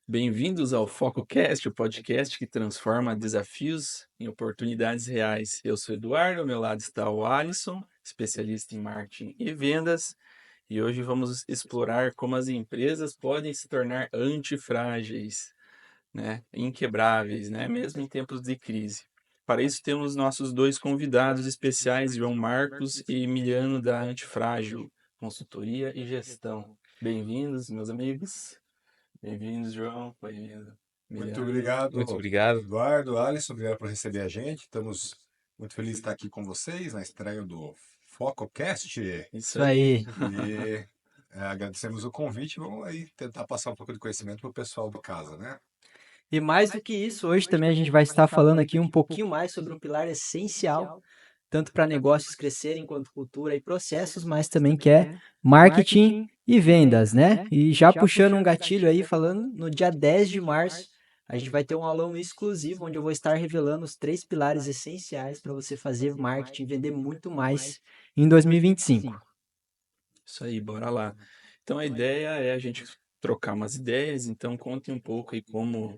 Bem-vindos ao FocoCast, o podcast que transforma desafios em oportunidades reais. Eu sou Eduardo, ao meu lado está o Alisson, especialista em marketing e vendas, e hoje vamos explorar como as empresas podem se tornar antifrágeis, né, inquebráveis, né, mesmo em tempos de crise. Para isso temos nossos dois convidados especiais, João Marcos e Emiliano da Antifrágil, consultoria e gestão. Bem-vindos, meus amigos. Bem-vindos, João. Bem-vindo, Muito Emiliano. Muito obrigado, obrigado. Eduardo, Alisson, obrigado por receber a gente. Estamos muito felizes de estar aqui com vocês na estreia do FocoCast Isso Isso aí. aí. e agradecemos o convite. Vamos aí tentar passar um pouco de conhecimento para o pessoal de casa, né? E mais do que isso, hoje também a gente vai estar falando aqui um pouquinho mais sobre um pilar essencial, tanto para negócios crescerem quanto cultura e processos, mas também que é marketing e vendas, né? E já puxando um gatilho aí, falando no dia 10 de março, a gente vai ter um aulão exclusivo onde eu vou estar revelando os 3 pilares essenciais para você fazer marketing e vender muito mais em 2025. Isso aí, bora lá. Então a ideia é a gente trocar umas ideias, então conte um pouco aí como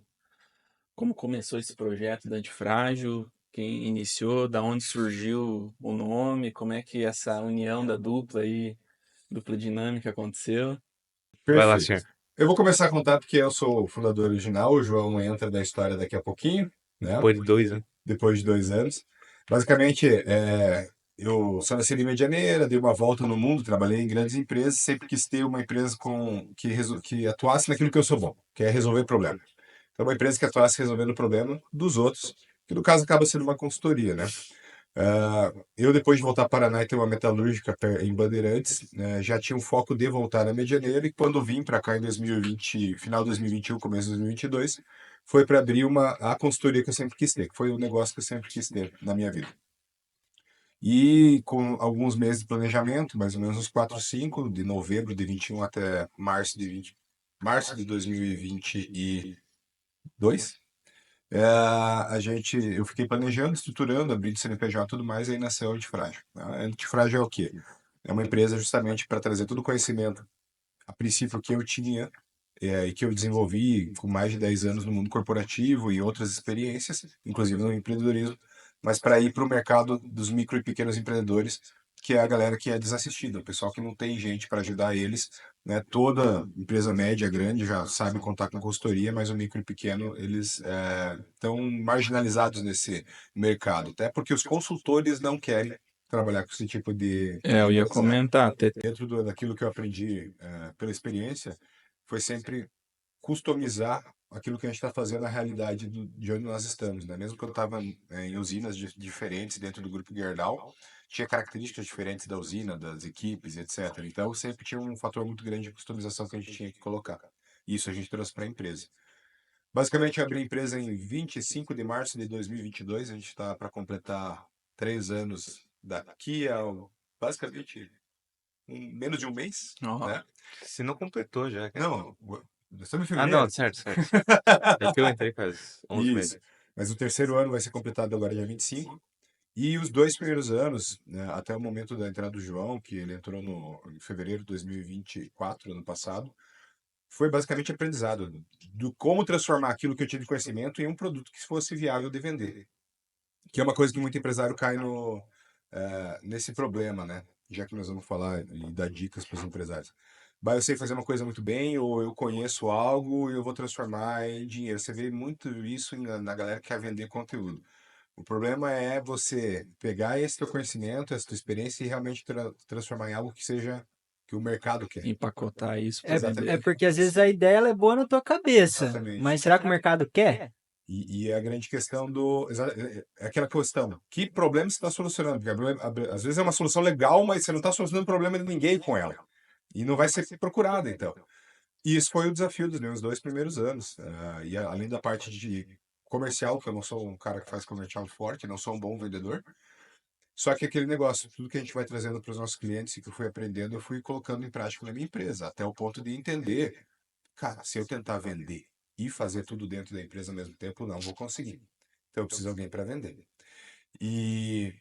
começou esse projeto da Antifrágil, quem iniciou, da onde surgiu o nome, como é que essa união da dupla aí, dupla dinâmica aconteceu. Vai lá, Perfeito. senhor. Eu vou começar a contar porque eu sou o fundador original, o João entra da história daqui a pouquinho, né? Depois de 2 anos. Depois de 2 anos. Basicamente, eu sou nascido em Medianeira, dei uma volta no mundo, trabalhei em grandes empresas, sempre quis ter uma empresa que atuasse naquilo que eu sou bom, que é resolver problema. Então, uma empresa que atuasse resolvendo o problema dos outros, que no caso acaba sendo uma consultoria, né? Eu, depois de voltar para Paraná e ter uma metalúrgica em Bandeirantes, né, já tinha um foco de voltar na Medianeira, e quando vim para cá em 2020, final de 2021, começo de 2022, foi para abrir a consultoria que eu sempre quis ter, que foi o negócio que eu sempre quis ter na minha vida. E com alguns meses de planejamento, mais ou menos uns 4, 5, de novembro de 21 até março de 2022, eu fiquei planejando, estruturando, abrindo CNPJ e tudo mais, e aí nasceu a Antifrágil. A Antifrágil é o quê? É uma empresa justamente para trazer todo o conhecimento, a princípio, que eu tinha e que eu desenvolvi com mais de 10 anos no mundo corporativo e outras experiências, inclusive no empreendedorismo, mas para ir para o mercado dos micro e pequenos empreendedores, que é a galera que é desassistida, o pessoal que não tem gente para ajudar eles, né? Toda empresa média, grande já sabe contar com consultoria, mas o micro e pequeno, eles estão marginalizados nesse mercado, até porque os consultores não querem trabalhar com esse tipo de Eu ia empresário. comentar, até Dentro daquilo que eu aprendi pela experiência, foi sempre customizar aquilo que a gente está fazendo na realidade de onde nós estamos, né? Mesmo que eu estava em usinas diferentes dentro do grupo Gerdau, tinha características diferentes da usina, das equipes, etc. Então, sempre tinha um fator muito grande de customização que a gente tinha que colocar. Isso a gente trouxe para a empresa. Basicamente, eu abri a empresa em 25 de março de 2022. A gente está para completar 3 anos daqui a basicamente menos de um mês, ó, né? Se não completou já, cara. Não, nós estamos em Ah, não, fevereiro. certo, certo, certo. É que eu entrei faz 11 Isso. meses. Mas o terceiro ano vai ser completado agora dia 25. E os 2 primeiros anos, né, até o momento da entrada do João, que ele entrou em fevereiro de 2024, ano passado, foi basicamente aprendizado do como transformar aquilo que eu tive conhecimento em um produto que fosse viável de vender. Que é uma coisa que muito empresário cai nesse problema, né? Já que nós vamos falar e dar dicas para os empresários. Bah, eu sei fazer uma coisa muito bem, ou eu conheço algo e eu vou transformar em dinheiro. Você vê muito isso na galera que quer vender conteúdo. O problema é você pegar esse teu conhecimento, essa tua experiência e realmente transformar em algo que seja que o mercado quer. empacotar isso para É, vender. é Exatamente. porque às vezes a ideia ela é boa na tua cabeça, Exatamente. mas será que o mercado quer? E é a grande questão é aquela questão, que problema você está solucionando? Porque às vezes é uma solução legal, mas você não está solucionando o problema de ninguém com ela. E não vai ser procurada, então. E isso foi o desafio dos meus 2 primeiros anos. E além da parte de comercial, que eu não sou um cara que faz comercial forte, não sou um bom vendedor. Só que aquele negócio, tudo que a gente vai trazendo para os nossos clientes e que eu fui aprendendo, eu fui colocando em prática na minha empresa, até o ponto de entender, cara, se eu tentar vender e fazer tudo dentro da empresa ao mesmo tempo, não vou conseguir. Então eu preciso de alguém para vender. E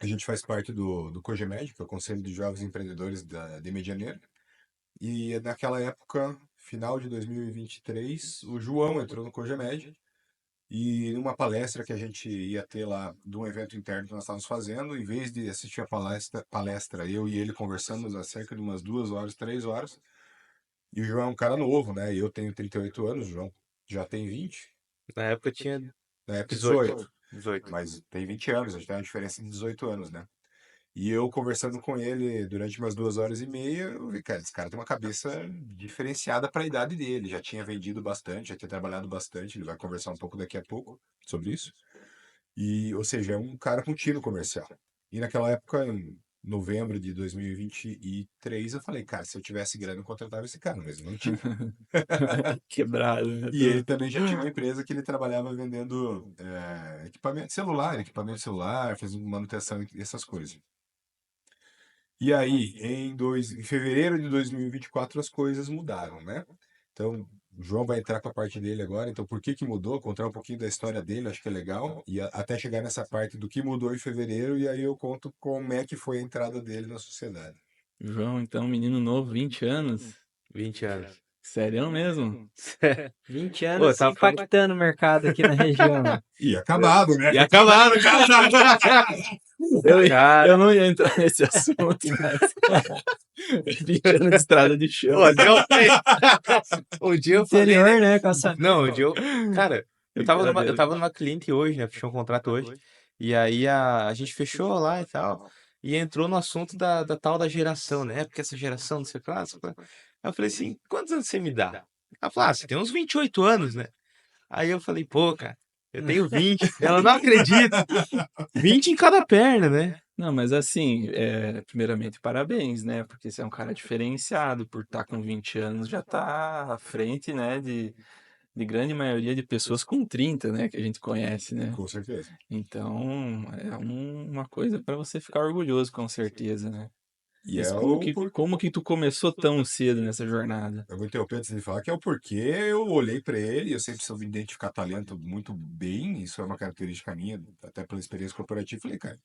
a gente faz parte do COGEMED, que é o Conselho de Jovens Empreendedores de Medianeira. E naquela época final de 2023, o João entrou no Cogemed e numa palestra que a gente ia ter lá, de um evento interno que nós estávamos fazendo, em vez de assistir a palestra, eu e ele conversamos há cerca de umas 2 horas, 3 horas, e o João é um cara novo, né? Eu tenho 38 anos, o João já tem 20, Na época eu tinha na época 18. 18, 18. mas tem 20 anos, a gente tem uma diferença de 18 anos, né? E eu conversando com ele durante umas 2 horas e meia, eu vi, cara, esse cara tem uma cabeça diferenciada para a idade dele. Já tinha vendido bastante, já tinha trabalhado bastante. Ele vai conversar um pouco daqui a pouco sobre isso. E, ou seja, é um cara com tino comercial. E naquela época, em novembro de 2023, eu falei, cara, se eu tivesse grana, eu contratava esse cara, mas eu não tinha. Quebrado, né? E ele também já tinha uma empresa que ele trabalhava vendendo equipamento de celular, fazendo manutenção e essas coisas. E aí, em fevereiro de 2024, as coisas mudaram, né? Então, o João vai entrar com a parte dele agora. Então, por que que mudou? Contar um pouquinho da história dele, acho que é legal. E até chegar nessa parte do que mudou em fevereiro, e aí eu conto como é que foi a entrada dele na sociedade. João, então, menino novo, 20 anos. 20 anos. Sério mesmo? 20 Pô, anos tava falando- impactando o mercado aqui na região. E acabado, né? E acabaram, cara! Cara. Eu não ia entrar nesse assunto, mas... 20 anos de estrada de chão. Pô, um dia eu falei, Interior, né? né? Com essa... Não, um dia eu... Cara, eu tava Brincadeira. numa cliente hoje, né? Fechou um contrato hoje. E aí a gente fechou lá e tal. E entrou no assunto da tal da geração, né? Porque essa geração, não sei o que lá, não sei o que lá. Aí eu falei assim, quantos anos você me dá? Ela falou, você tem uns 28 anos, né? Aí eu falei, pô, cara, eu tenho 20. Ela não acredita. 20 em cada perna, né? Não, mas assim, primeiramente, parabéns, né? Porque você é um cara diferenciado, por estar com 20 anos, já tá à frente, né, de grande maioria de pessoas com 30, né, que a gente conhece, né? Com certeza. Então, é uma coisa para você ficar orgulhoso, com certeza, né? E Mas é como que tu começou tão cedo nessa jornada? Eu vou interromper antes de falar que é o porquê eu olhei para ele, eu sempre soube identificar talento muito bem, isso é uma característica minha, até pela experiência corporativa, falei, cara,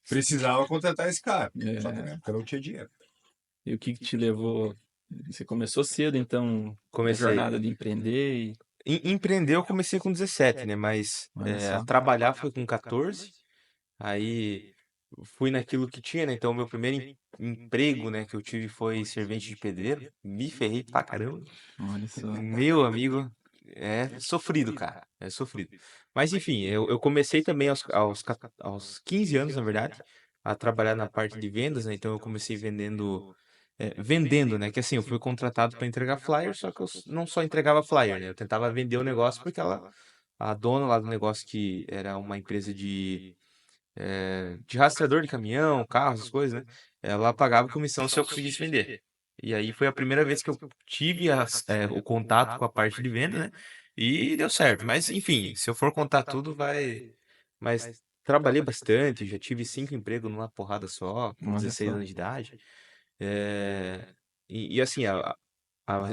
precisava contratar esse cara, só que na época não tinha dinheiro. E o que que te levou? Você começou cedo, então, a Comecei. jornada de empreender e... Empreender eu comecei com 17, né? Mas Olha só. trabalhar foi com 14. Aí fui naquilo que tinha, né? Então, meu primeiro emprego, né, que eu tive foi servente de pedreiro. Me ferrei pra caramba. Olha só. Meu amigo, é sofrido, cara. É sofrido. Mas, enfim, eu comecei também aos 15 anos, na verdade, a trabalhar na parte de vendas, né? Então, eu comecei vendendo, né? Que assim, eu fui contratado para entregar flyer, só que eu não só entregava flyer, né? Eu tentava vender o negócio porque a dona lá do negócio, que era uma empresa de rastreador de caminhão, carros, essas coisas, né? Ela pagava comissão se eu conseguisse vender. E aí foi a primeira vez que eu tive o contato com a parte de venda, né? E deu certo. Mas, enfim, se eu for contar tudo, vai. Mas trabalhei bastante, já tive 5 empregos numa porrada só, com Olha 16 só. anos de idade. É, e assim, a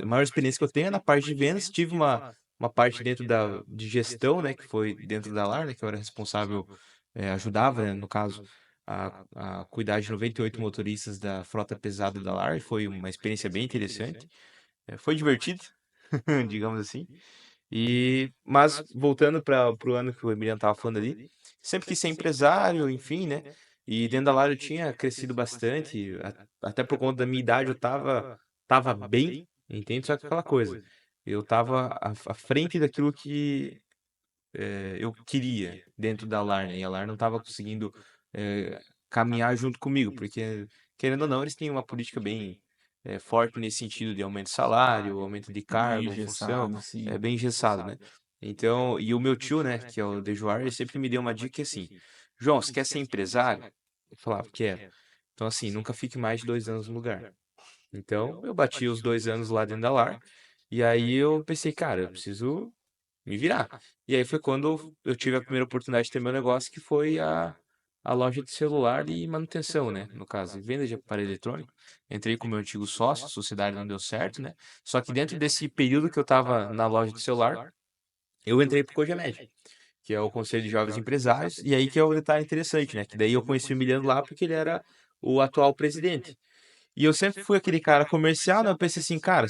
maior experiência que eu tenho é na parte de vendas. Tive uma parte dentro de gestão, né? Que foi dentro da LAR, né? Que eu era responsável, ajudava, né, no caso, a cuidar de 98 motoristas da frota pesada da LAR. E foi uma experiência bem interessante. Foi divertido, digamos assim. Mas voltando para o ano que o Emiliano estava falando ali, sempre quis ser empresário, enfim, né? E dentro da LAR eu tinha crescido bastante, até por conta da minha idade eu tava bem, entende? Só que aquela coisa, eu tava à frente daquilo que eu queria dentro da LAR, né? E a LAR não tava conseguindo caminhar junto comigo, porque, querendo ou não, eles têm uma política bem forte nesse sentido de aumento de salário, aumento de Bem cargo, função, engessado, sim. é bem engessado, né? Então, e o meu tio, né, que é o Dejoar, ele sempre me deu uma dica assim: João, você quer ser empresário? Eu falava, quero. Então, assim, nunca fique mais de 2 anos no lugar. Então, eu bati os 2 anos lá dentro da LAR, e aí eu pensei, cara, eu preciso me virar. E aí foi quando eu tive a primeira oportunidade de ter meu negócio, que foi a loja de celular e manutenção, né? No caso, venda de aparelho eletrônico. Entrei com o meu antigo sócio, a sociedade não deu certo, né? Só que dentro desse período que eu estava na loja de celular, eu entrei pro Cogemed, que é o Conselho de Jovens Empresários, e aí que é o detalhe interessante, né? Que daí eu conheci o Emiliano lá porque ele era o atual presidente. E eu sempre fui aquele cara comercial, né? Eu pensei assim, cara,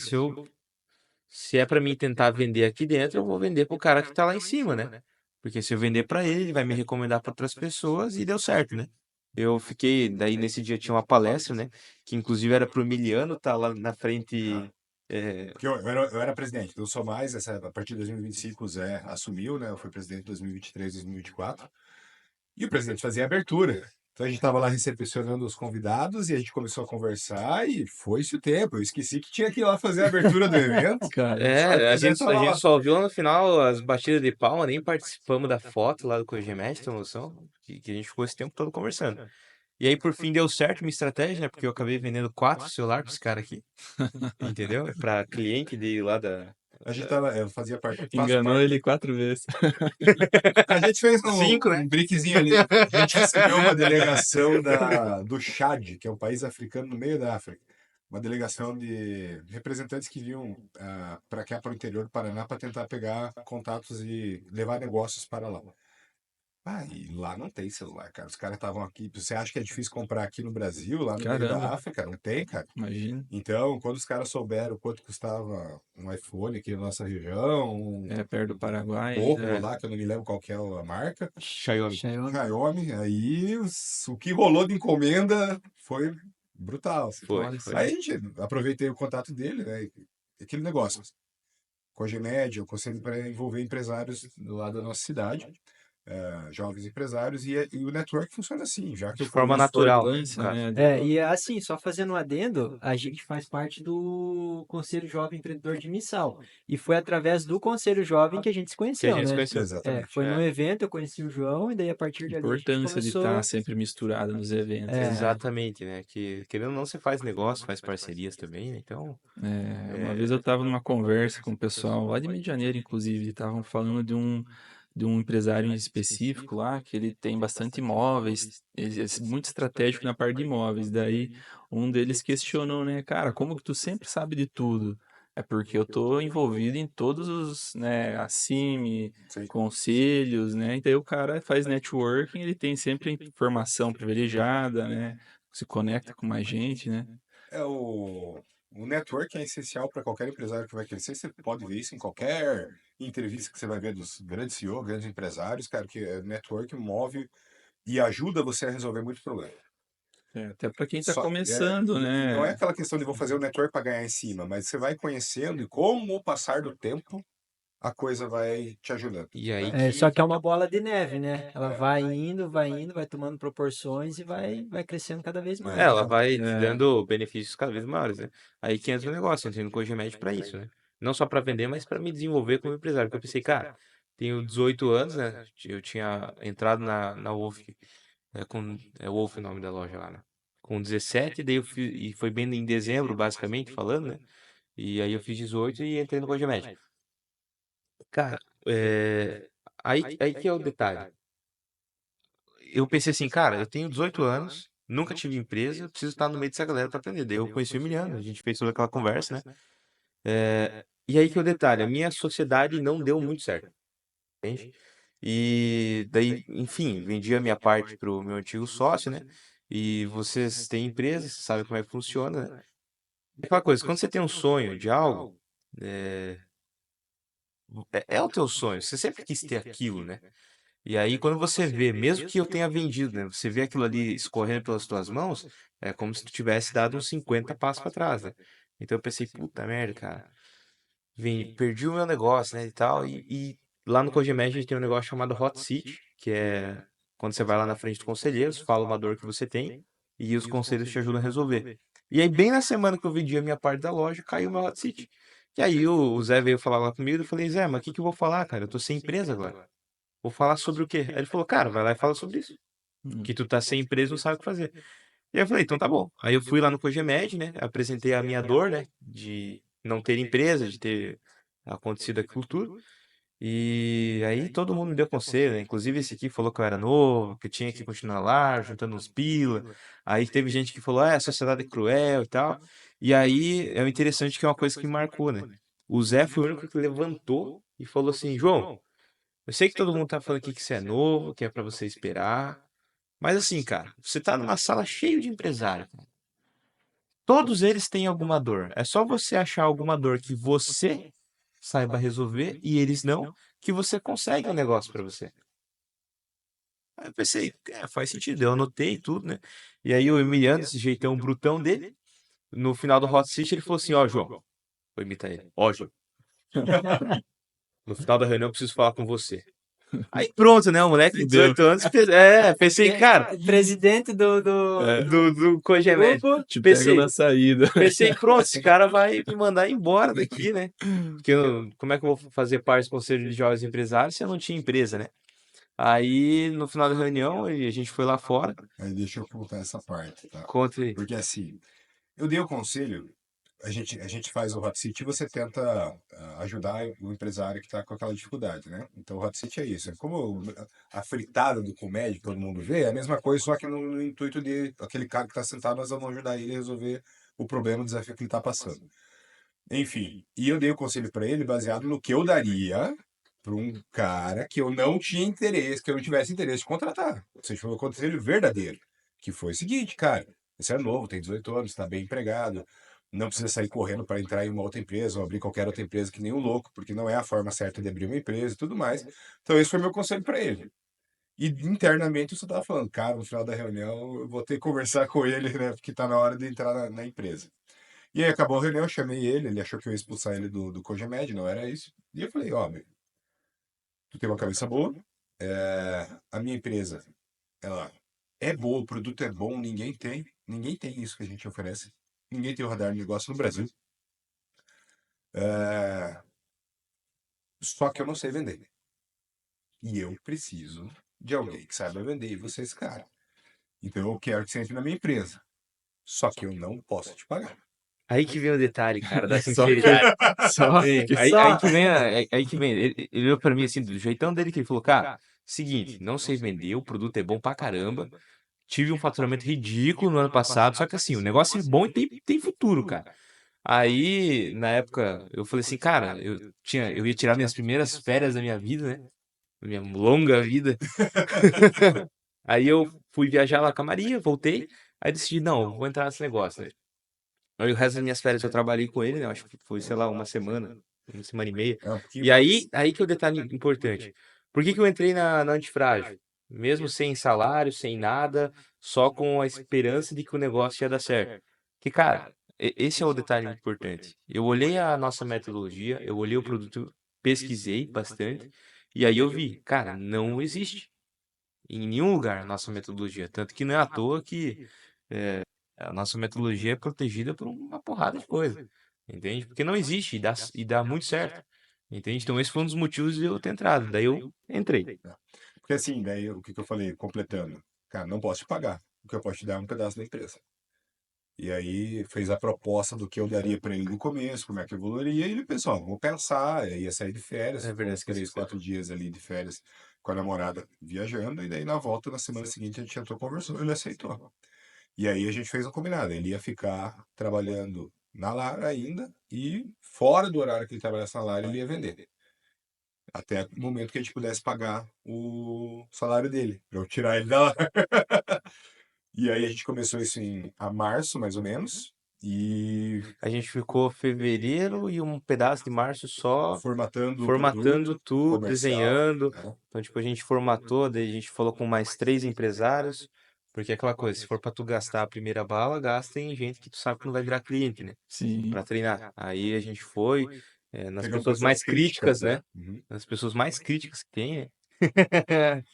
se é pra mim tentar vender aqui dentro, eu vou vender pro cara que tá lá em cima, né? Porque se eu vender pra ele, ele vai me recomendar pra outras pessoas e deu certo, né? Eu fiquei, daí nesse dia tinha uma palestra, né? Que inclusive era pro Emiliano, tá lá na frente. Porque eu era presidente, então eu sou mais, a partir de 2025 o Zé assumiu, né? Eu fui presidente em 2023, 2024. E o presidente fazia a abertura. Então a gente estava lá recepcionando os convidados e a gente começou a conversar e foi-se o tempo. Eu esqueci que tinha que ir lá fazer a abertura do evento. Cara, Só que o É, a presidente gente, a estava gente lá. só viu lá no final as batidas de palma, nem participamos da foto lá do Cogemet, tem noção? Que a gente ficou esse tempo todo conversando. E aí, por fim, deu certo minha estratégia, né? Porque eu acabei vendendo 4 celulares pra esse cara aqui, entendeu? Pra cliente dele lá da. A gente tava, eu fazia parte, faço enganou parte. ele 4 vezes. A gente fez um, 5, né? um brickzinho ali. A gente recebeu uma delegação do Chad, que é um país africano no meio da África. Uma delegação de representantes que vinham para cá, para o interior do Paraná, para tentar pegar contatos e levar negócios para lá. E lá não tem celular, cara. Os caras estavam aqui. Você acha que é difícil comprar aqui no Brasil, lá no meio da Caramba, África? Não tem, cara. imagina. Então, quando os caras souberam quanto custava um iPhone aqui na nossa região, É perto do Paraguai Oppo ainda. lá, que eu não me lembro qual que é a marca, Xiaomi. Xiaomi. Xiaomi, aí o que rolou de encomenda foi brutal, assim. Foi, Olha foi. só. Aí a gente aproveitei o contato dele, né? E aquele negócio. Cogemed, eu conselho para envolver empresários do lado da nossa cidade, jovens empresários, e o network funciona assim, já que De eu forma conheço. natural, no Importância, caso. né? E assim, só fazendo um adendo, a gente faz parte do Conselho Jovem Empreendedor de Missal. E foi através do Conselho Jovem que a gente se Que a conheceu, gente se né? conheceu. Exatamente. Foi num É, evento, eu conheci o João, e daí a partir de ali a gente Importância de estar começou. sempre misturado nos eventos, né? exatamente, né? Que querendo ou não, você faz negócio, faz parcerias também, né? Então, Uma vez eu estava numa conversa com o pessoal lá de Rio de Janeiro, inclusive, estavam falando de um empresário em específico lá, que ele tem bastante imóveis, ele é muito estratégico na parte de imóveis. Daí um deles questionou, né, cara, como que tu sempre sabe de tudo? É porque eu tô envolvido em todos os, né, a CIMI, Sim. conselhos, né? Então o cara faz networking, ele tem sempre informação privilegiada, né? Se conecta com mais gente, né? O network é essencial para qualquer empresário que vai crescer. Você pode ver isso em qualquer entrevista que você vai ver dos grandes CEO, grandes empresários, cara, que network move e ajuda você a resolver muitos problemas. Até para quem está Só, começando, e não é né? aquela questão de vou fazer o network para ganhar em cima, mas você vai conhecendo e com o passar do tempo, a coisa vai te ajudando. e aí Só que. que é uma bola de neve, né? Ela vai indo, vai tomando proporções e vai crescendo cada vez mais. Ela vai te É, dando benefícios cada vez maiores, né? Aí que entra o negócio, eu entrei no Cogemed pra isso, né? Não só pra vender, mas pra me desenvolver como empresário. Porque eu pensei, cara, tenho 18 anos, né? Eu tinha entrado na Wolf, Wolf o nome da loja lá, né? Com 17, daí e foi bem em dezembro, basicamente, falando, né? E aí eu fiz 18 e entrei no Cogemed. Cara, aí que é o detalhe. Eu pensei assim, cara, eu tenho 18 anos, nunca tive empresa, eu preciso estar no meio dessa galera para aprender. Daí eu conheci o Emiliano, a gente fez toda aquela conversa, né? E aí que é o detalhe, a minha sociedade não deu muito certo, entende? E daí, enfim, vendi a minha parte pro meu antigo sócio, né? E vocês têm empresa, vocês sabem como é que funciona, né? É aquela coisa, quando você tem um sonho de algo, é, é o teu sonho, você sempre quis ter aquilo, né? E aí, quando você vê, mesmo que eu tenha vendido, né? Você vê aquilo ali escorrendo pelas tuas mãos, é como se tu tivesse dado uns 50 passos para trás, né? Então eu pensei, puta merda, cara. Perdi o meu negócio, né, e tal. E lá no Cogemed a gente tem um negócio chamado Hot Seat, que é quando você vai lá na frente dos conselheiros, fala uma dor que você tem, e os conselheiros te ajudam a resolver. E aí, bem na semana que eu vendi a minha parte da loja, caiu o meu Hot Seat. E aí o Zé veio falar lá comigo, eu falei, Zé, mas o que que eu vou falar, cara? Eu tô sem empresa agora. Vou falar sobre o quê? Aí ele falou, cara, vai lá e fala sobre isso. hum, Que tu tá sem empresa e não sabe o que fazer. E aí eu falei, então tá bom. Aí eu fui lá no Cogemed, né? Apresentei a minha dor, né? De não ter empresa, de ter acontecido aquilo tudo. E aí todo mundo me deu conselho, né? Inclusive esse aqui falou que eu era novo, que eu tinha que continuar lá, juntando uns pila. Aí teve gente que falou, a sociedade é cruel e tal. E aí é o interessante que é uma coisa que me marcou, né? O Zé foi o único que levantou e falou assim, João, eu sei que todo mundo tá falando aqui que você é novo, que é pra você esperar. Mas assim, cara, você tá numa sala cheia de empresários. Todos eles têm alguma dor. É só você achar alguma dor que você saiba resolver e eles não, que você consegue um negócio para você. Aí eu pensei, faz sentido, eu anotei tudo, né? E aí o Emiliano, esse jeitão brutão dele, no final do Hot Seat, ele falou assim, ó, João, vou imitar ele, ó, João, no final da reunião eu preciso falar com você. Aí pronto, né? O moleque de Fudeu. 18 anos, pensei, cara, Presidente É, do Cogemed. grupo. te pego Pensei, na saída. pensei, pronto, esse cara vai me mandar embora daqui, né? Porque como é que eu vou fazer parte do Conselho de Jovens Empresários se eu não tinha empresa, né? Aí, no final da reunião, a gente foi lá fora, Aí deixa eu contar essa parte, tá? contra ele. Porque assim, eu dei o conselho, a gente faz o Hot Seat e você tenta ajudar o empresário que está com aquela dificuldade, né? Então o Hot Seat é isso. É como a fritada do comédia que todo mundo vê, é a mesma coisa, só que no intuito de aquele cara que está sentado, nós vamos ajudar ele a resolver o problema, o desafio que ele está passando. Enfim, e eu dei o conselho para ele baseado no que eu daria para um cara que eu não tinha interesse, que eu não tivesse interesse de contratar. Ou seja, foi um conselho verdadeiro, que foi o seguinte, cara, você é novo, tem 18 anos, está bem empregado, não precisa sair correndo para entrar em uma outra empresa ou abrir qualquer outra empresa que nem um louco, porque não é a forma certa de abrir uma empresa e tudo mais. Então esse foi meu conselho para ele. E internamente eu só estava falando, cara, no final da reunião eu vou ter que conversar com ele, né, porque está na hora de entrar na empresa. E aí acabou a reunião, eu chamei ele achou que eu ia expulsar ele do Cogemed, não era isso. E eu falei, ó, meu, tu tem uma cabeça boa, a minha empresa, ela é boa, o produto é bom, ninguém tem isso que a gente oferece, ninguém tem o radar de negócio no Brasil. É, só que eu não sei vender. E eu preciso de alguém que saiba vender, e você é esse cara. Então eu quero que você entre na minha empresa. Só que eu não posso te pagar. Aí que vem o detalhe, cara, da Só que, sinceridade. só Sim, que aí que vem, aí que vem. Ele olhou pra mim assim, do jeitão dele, que ele falou, cara, seguinte, não sei vender, o produto é bom pra caramba. Tive um faturamento ridículo no ano passado, só que assim, o negócio é bom e tem futuro, cara. Aí, na época, eu falei assim, cara, eu ia tirar minhas primeiras férias da minha vida, né? Minha longa vida. Aí eu fui viajar lá com a Maria, voltei. Aí decidi, não, vou entrar nesse negócio, né? Aí o resto das minhas férias eu trabalhei com ele, né? Acho que foi, sei lá, uma semana e meia. É um pouquinho E mais. aí que é o detalhe importante. Por que que eu entrei na Antifrágil? Mesmo sem salário, sem nada, só com a esperança de que o negócio ia dar certo. Que, cara, esse é o detalhe importante. Eu olhei a nossa metodologia, eu olhei o produto, pesquisei bastante, e aí eu vi, cara, não existe em nenhum lugar a nossa metodologia. Tanto que não é à toa que a nossa metodologia é protegida por uma porrada de coisa, entende? Porque não existe e dá muito certo, entende? Então esse foi um dos motivos de eu ter entrado. Daí eu entrei. Porque assim, daí o que que eu falei, completando, cara, não posso te pagar. O que eu posso te dar é um pedaço da empresa. E aí fez a proposta do que eu daria para ele no começo, como é que eu evoluiria, e ele pensou, ó, vou pensar, aí ia sair de férias, É ficou verdade, uns esqueci 3, de falar. 4 dias ali de férias com a namorada viajando, e daí na volta, na semana seguinte, a gente entrou, conversou, ele aceitou. E aí a gente fez um combinado, ele ia ficar trabalhando na Lara ainda, e fora do horário que ele trabalhasse na Lara, ele ia vender. Até o momento que a gente pudesse pagar o salário dele, para eu tirar ele da Lara. E aí a gente começou isso a março, mais ou menos, e A gente ficou fevereiro e um pedaço de março só formatando o formatando produto tudo, comercial, desenhando. né? Então, tipo, a gente formatou, daí a gente falou com mais 3 empresários, porque é aquela coisa, se for pra tu gastar a primeira bala, gasta em gente que tu sabe que não vai virar cliente, né? sim. Pra treinar. Aí a gente foi nas Pegamos pessoas pessoas mais críticas, críticas, né? né? Uhum. Nas pessoas mais críticas que tem, né?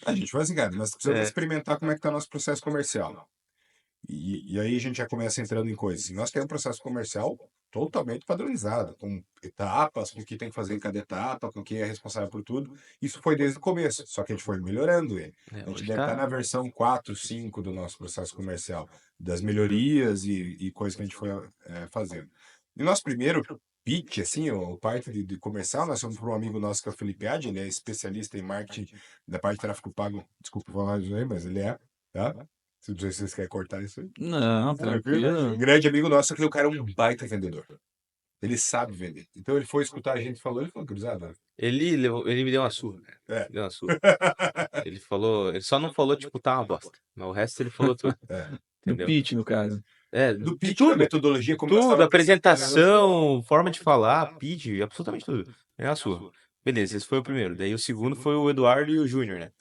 A gente foi assim, cara, nós precisamos É, experimentar como é que está o nosso processo comercial. E aí a gente já começa entrando em coisas. Nós temos um processo comercial totalmente padronizado, com etapas, com o que tem que fazer em cada etapa, com quem é responsável por tudo. Isso foi desde o começo, só que a gente foi melhorando ele. A gente hoje deve estar tá. na versão 4, 5 do nosso processo comercial, das melhorias e coisas que a gente foi fazendo. E o nosso primeiro pitch, assim, o parte de comercial, nós fomos para um amigo nosso que é o Felipe Adi, ele é especialista em marketing da parte de tráfego pago. Desculpa falar isso aí, mas ele é, tá? Não sei se vocês querem cortar isso aí. Não, Tranquilo? Um tranquilo. grande amigo nosso, só que o cara é um baita vendedor. Ele sabe vender. Então ele foi escutar a gente falou, ele falou, cruzada. Ele me deu uma surra, cara. É. Me deu uma surra. Ele só não falou, tipo, tá uma bosta. Mas o resto ele falou tudo, É. No entendeu? pitch, no caso. Do de pitch, da tudo. metodologia, como nós Tudo, estávamos apresentação, forma de falar, pitch, absolutamente tudo. É a sua. Beleza, esse foi o primeiro. Daí o segundo foi o Eduardo e o Júnior, né?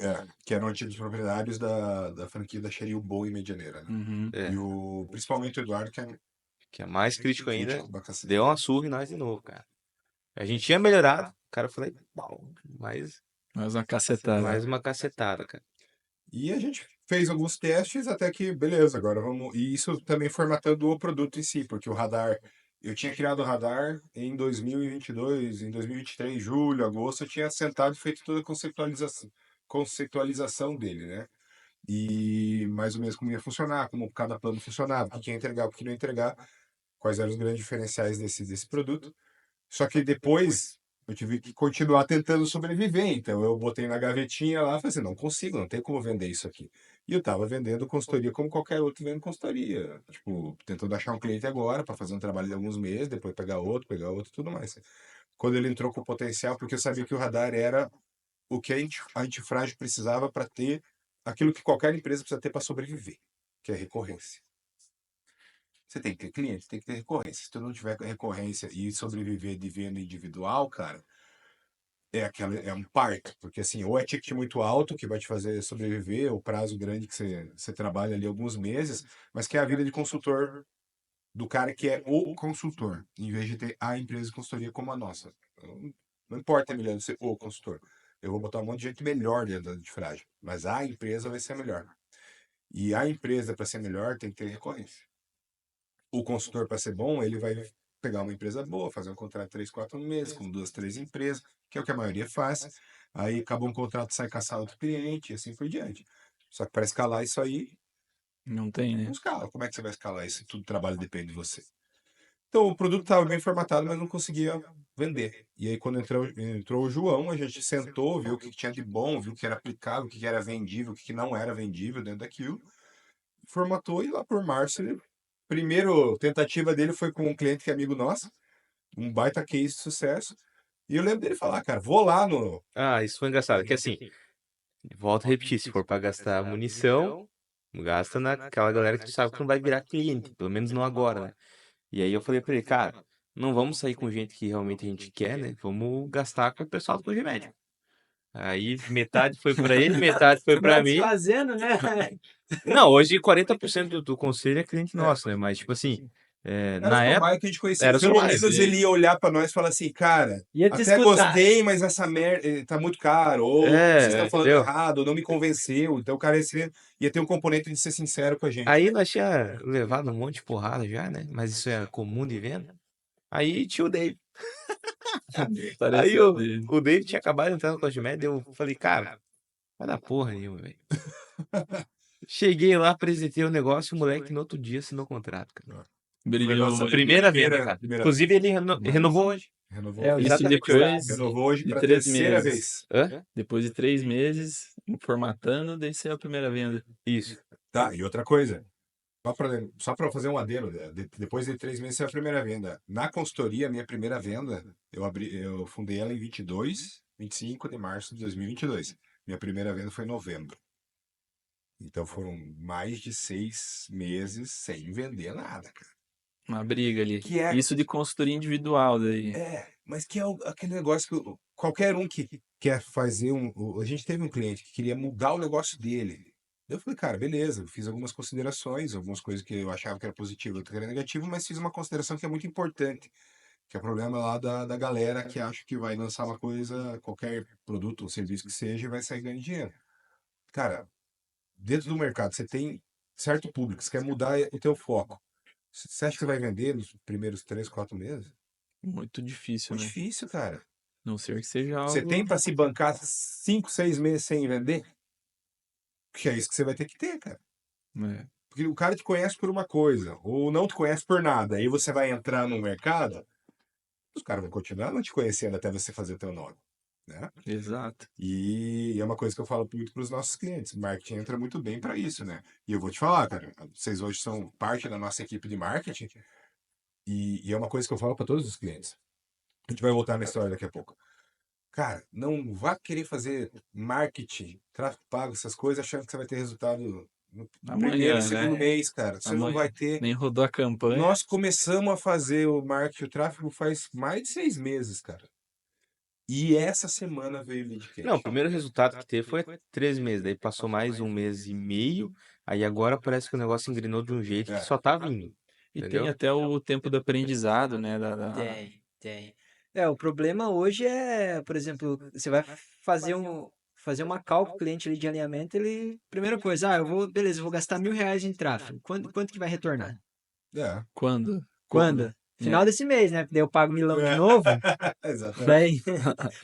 que eram antigos proprietários da franquia da Xeril Boa em Medianeira, né? Uhum. E principalmente o Eduardo, Que é mais crítico ainda, crítico pra cacete. deu uma surra em nós de novo, cara. A gente tinha melhorado, o cara falou, bom, mais Mais uma cacetada. uma cacetada, cara. E a gente fez alguns testes até que, beleza, agora vamos. E isso também formatando o produto em si, porque o radar. Eu tinha criado o radar em 2022, em 2023, julho, agosto, eu tinha sentado e feito toda a conceitualização dele, né? E mais ou menos como ia funcionar, como cada plano funcionava, o que ia entregar, o que não ia entregar, quais eram os grandes diferenciais desse produto. Só que depois eu tive que continuar tentando sobreviver. Então eu botei na gavetinha lá e falei assim, não consigo, não tem como vender isso aqui. E eu estava vendendo consultoria como qualquer outro vendo consultoria. Tipo, tentando achar um cliente agora para fazer um trabalho de alguns meses, depois pegar outro e tudo mais. Quando ele entrou com o potencial, porque eu sabia que o radar era o que a antifrágil precisava para ter aquilo que qualquer empresa precisa ter para sobreviver, que é recorrência. Você tem que ter cliente, tem que ter recorrência. Se tu não tiver recorrência e sobreviver de venda individual, cara, é um parto. Porque assim, ou é ticket muito alto que vai te fazer sobreviver, o prazo grande que você trabalha ali alguns meses, mas que é a vida de consultor do cara que é o consultor, em vez de ter a empresa de consultoria como a nossa. Não importa, é melhor ser o consultor. Eu vou botar um monte de gente melhor dentro de frágil, mas a empresa vai ser melhor. E a empresa, para ser melhor, tem que ter recorrência. O consultor, para ser bom, ele vai pegar uma empresa boa, fazer um contrato de 3, 4 meses, com 2, 3 empresas, que é o que a maioria faz. Aí acabou um contrato, sai caçar outro cliente e assim por diante. Só que para escalar isso aí, Não tem, né? não escala. Como é que você vai escalar isso? Tudo trabalho depende de você. Então o produto estava bem formatado, mas não conseguia vender. E aí quando entrou o João, a gente sentou, viu o que tinha de bom, viu o que era aplicável, o que era vendível, o que não era vendível dentro daquilo. Formatou e lá por março, primeiro tentativa dele foi com um cliente que é amigo nosso, um baita case de sucesso. E eu lembro dele falar, cara, vou lá no. Ah, isso foi engraçado, que assim, volto a repetir, se for pra gastar munição, gasta naquela galera que tu sabe que não vai virar cliente, pelo menos não agora, né? E aí eu falei pra ele, cara, não vamos sair com gente que realmente a gente quer, né? Vamos gastar com o pessoal do Cogimédio. Aí metade foi pra ele, metade foi pra mim. Fazendo, né? Não, hoje 40% do conselho é cliente nosso, né? Mas, tipo assim, Era na o época. Tomai que a gente conhecia. Era o Pelo Tomai, menos ele ia olhar pra nós e falar assim, cara, Ia te até escutar. gostei, mas essa merda tá muito caro, ou vocês estão falando entendeu? errado, ou não me convenceu. Então o cara ia ter um componente de ser sincero com a gente. Aí nós tinha levado um monte de porrada já, né? Mas isso é comum de venda. Aí tinha o Dave. Aí Pareceu dele. o Dave tinha acabado de entrar no Cogimed, eu falei, cara, vai dar porra nenhuma, velho. Cheguei lá, apresentei o negócio, o moleque no outro dia assinou o contrato, cara. Foi Brilhou. nossa Primeira venda, cara. primeira Inclusive, ele renovou hoje. Renovou. É, o Isso Exatamente. depois Renovou hoje de para 3 terceira meses. vez. Hã? Depois de 3 meses, formatando, daí saiu a primeira venda. Isso. Tá, e outra coisa. Só para fazer um adendo, depois de 3 meses é a primeira venda. Na consultoria, a minha primeira venda, eu fundei ela em 25 de março de 2022. Minha primeira venda foi em novembro. Então foram mais de 6 meses sem vender nada, cara. Uma briga ali. Que é- Isso de consultoria individual daí. Mas que é aquele negócio que qualquer um que quer fazer a gente teve um cliente que queria mudar o negócio dele. Eu falei, cara, beleza, eu fiz algumas considerações, algumas coisas que eu achava que era positivo, outras que era negativo, mas fiz uma consideração que é muito importante, que é o problema lá da galera que acha que vai lançar uma coisa, qualquer produto ou serviço que seja, e vai sair ganhando dinheiro. Cara, dentro do mercado, você tem certo público, você quer mudar o teu foco. Você acha que vai vender nos primeiros 3, 4 meses? Muito difícil, Muito né? difícil, cara. Não ser que seja Você algo. tem para se bancar 5, 6 meses sem vender? Que é isso que você vai ter que ter, cara. É, Porque o cara te conhece por uma coisa, ou não te conhece por nada. Aí você vai entrar no mercado, os caras vão continuar não te conhecendo até você fazer teu nome, né? exato. E é uma coisa que eu falo muito para os nossos clientes. Marketing entra muito bem para isso, né? E eu vou te falar, cara, vocês hoje são parte da nossa equipe de marketing, e é uma coisa que eu falo para todos os clientes. A gente vai voltar na história daqui a pouco. Cara, não vá querer fazer marketing, tráfego pago, essas coisas, achando que você vai ter resultado no primeiro e Amanhã, segundo né? mês, cara. Você não Amanhã. vai ter. Nem rodou a campanha. Nós começamos a fazer o marketing, o tráfego faz mais de 6 meses, cara. E essa semana veio o lead Não, o quente. primeiro resultado que teve foi 3 meses, daí passou mais 1 mês e meio, aí agora parece que o negócio engrenou de um jeito que É. só tá vindo, E tem entendeu? até o tempo do aprendizado, né? Tem. O problema hoje é, por exemplo, você vai fazer uma call com o cliente ali de alinhamento, ele, primeira coisa, beleza, eu vou gastar R$ 1.000 em tráfego. Quanto que vai retornar? É. Quando? Quando? Final É. desse mês, né? Porque daí eu pago milão de novo. Exatamente. Daí,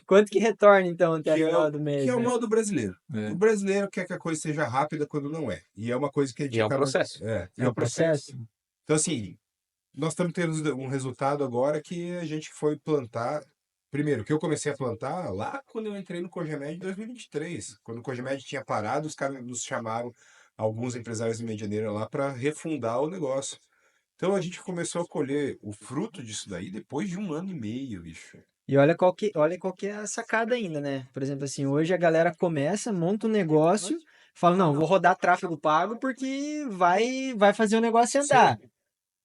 quanto que retorna, então, até Que o é, final o- do que mês, é o né? mal do brasileiro. É. O brasileiro quer que a coisa seja rápida quando não é. E é uma coisa que a gente E é um acaba. processo. E É o processo. Então, assim, nós estamos tendo um resultado agora que a gente foi plantar. Primeiro, que eu comecei a plantar lá quando eu entrei no Cogemed em 2023. Quando o Cogemed tinha parado, os caras nos chamaram, alguns empresários de Medianeira lá, para refundar o negócio. Então a gente começou a colher o fruto disso daí depois de 1 ano e meio, bicho. E olha qual que é a sacada ainda, né? Por exemplo, assim, hoje a galera começa, monta um negócio, fala, não, vou rodar tráfego pago porque vai fazer o negócio andar.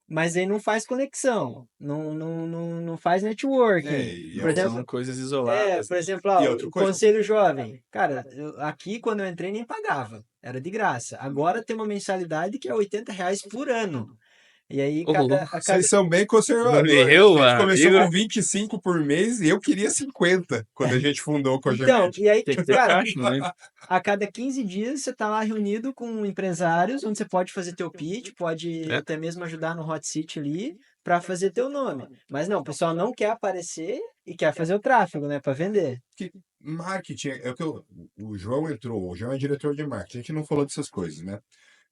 Mas aí não faz conexão, não faz networking. E Por exemplo, São coisas isoladas. por exemplo, E outra o coisa. Conselho Jovem. Cara, aqui quando eu entrei nem pagava, era de graça. Agora tem uma mensalidade que é R$ 80 por ano. E aí, Ô, louco. Vocês são bem conservadores. Meu A gente começou amigo. com 25 por mês e eu queria 50 quando a gente fundou o Então, Cogemed. e aí, Tem que ter cara, caixa, né? a cada 15 dias você tá lá reunido com empresários, onde você pode fazer teu pitch, pode É. até mesmo ajudar no hot seat ali para fazer teu nome. Mas não, o pessoal não quer aparecer e quer fazer o tráfego, né, para vender. Que marketing é o que o João entrou, o João é diretor de marketing. A gente não falou dessas coisas, né?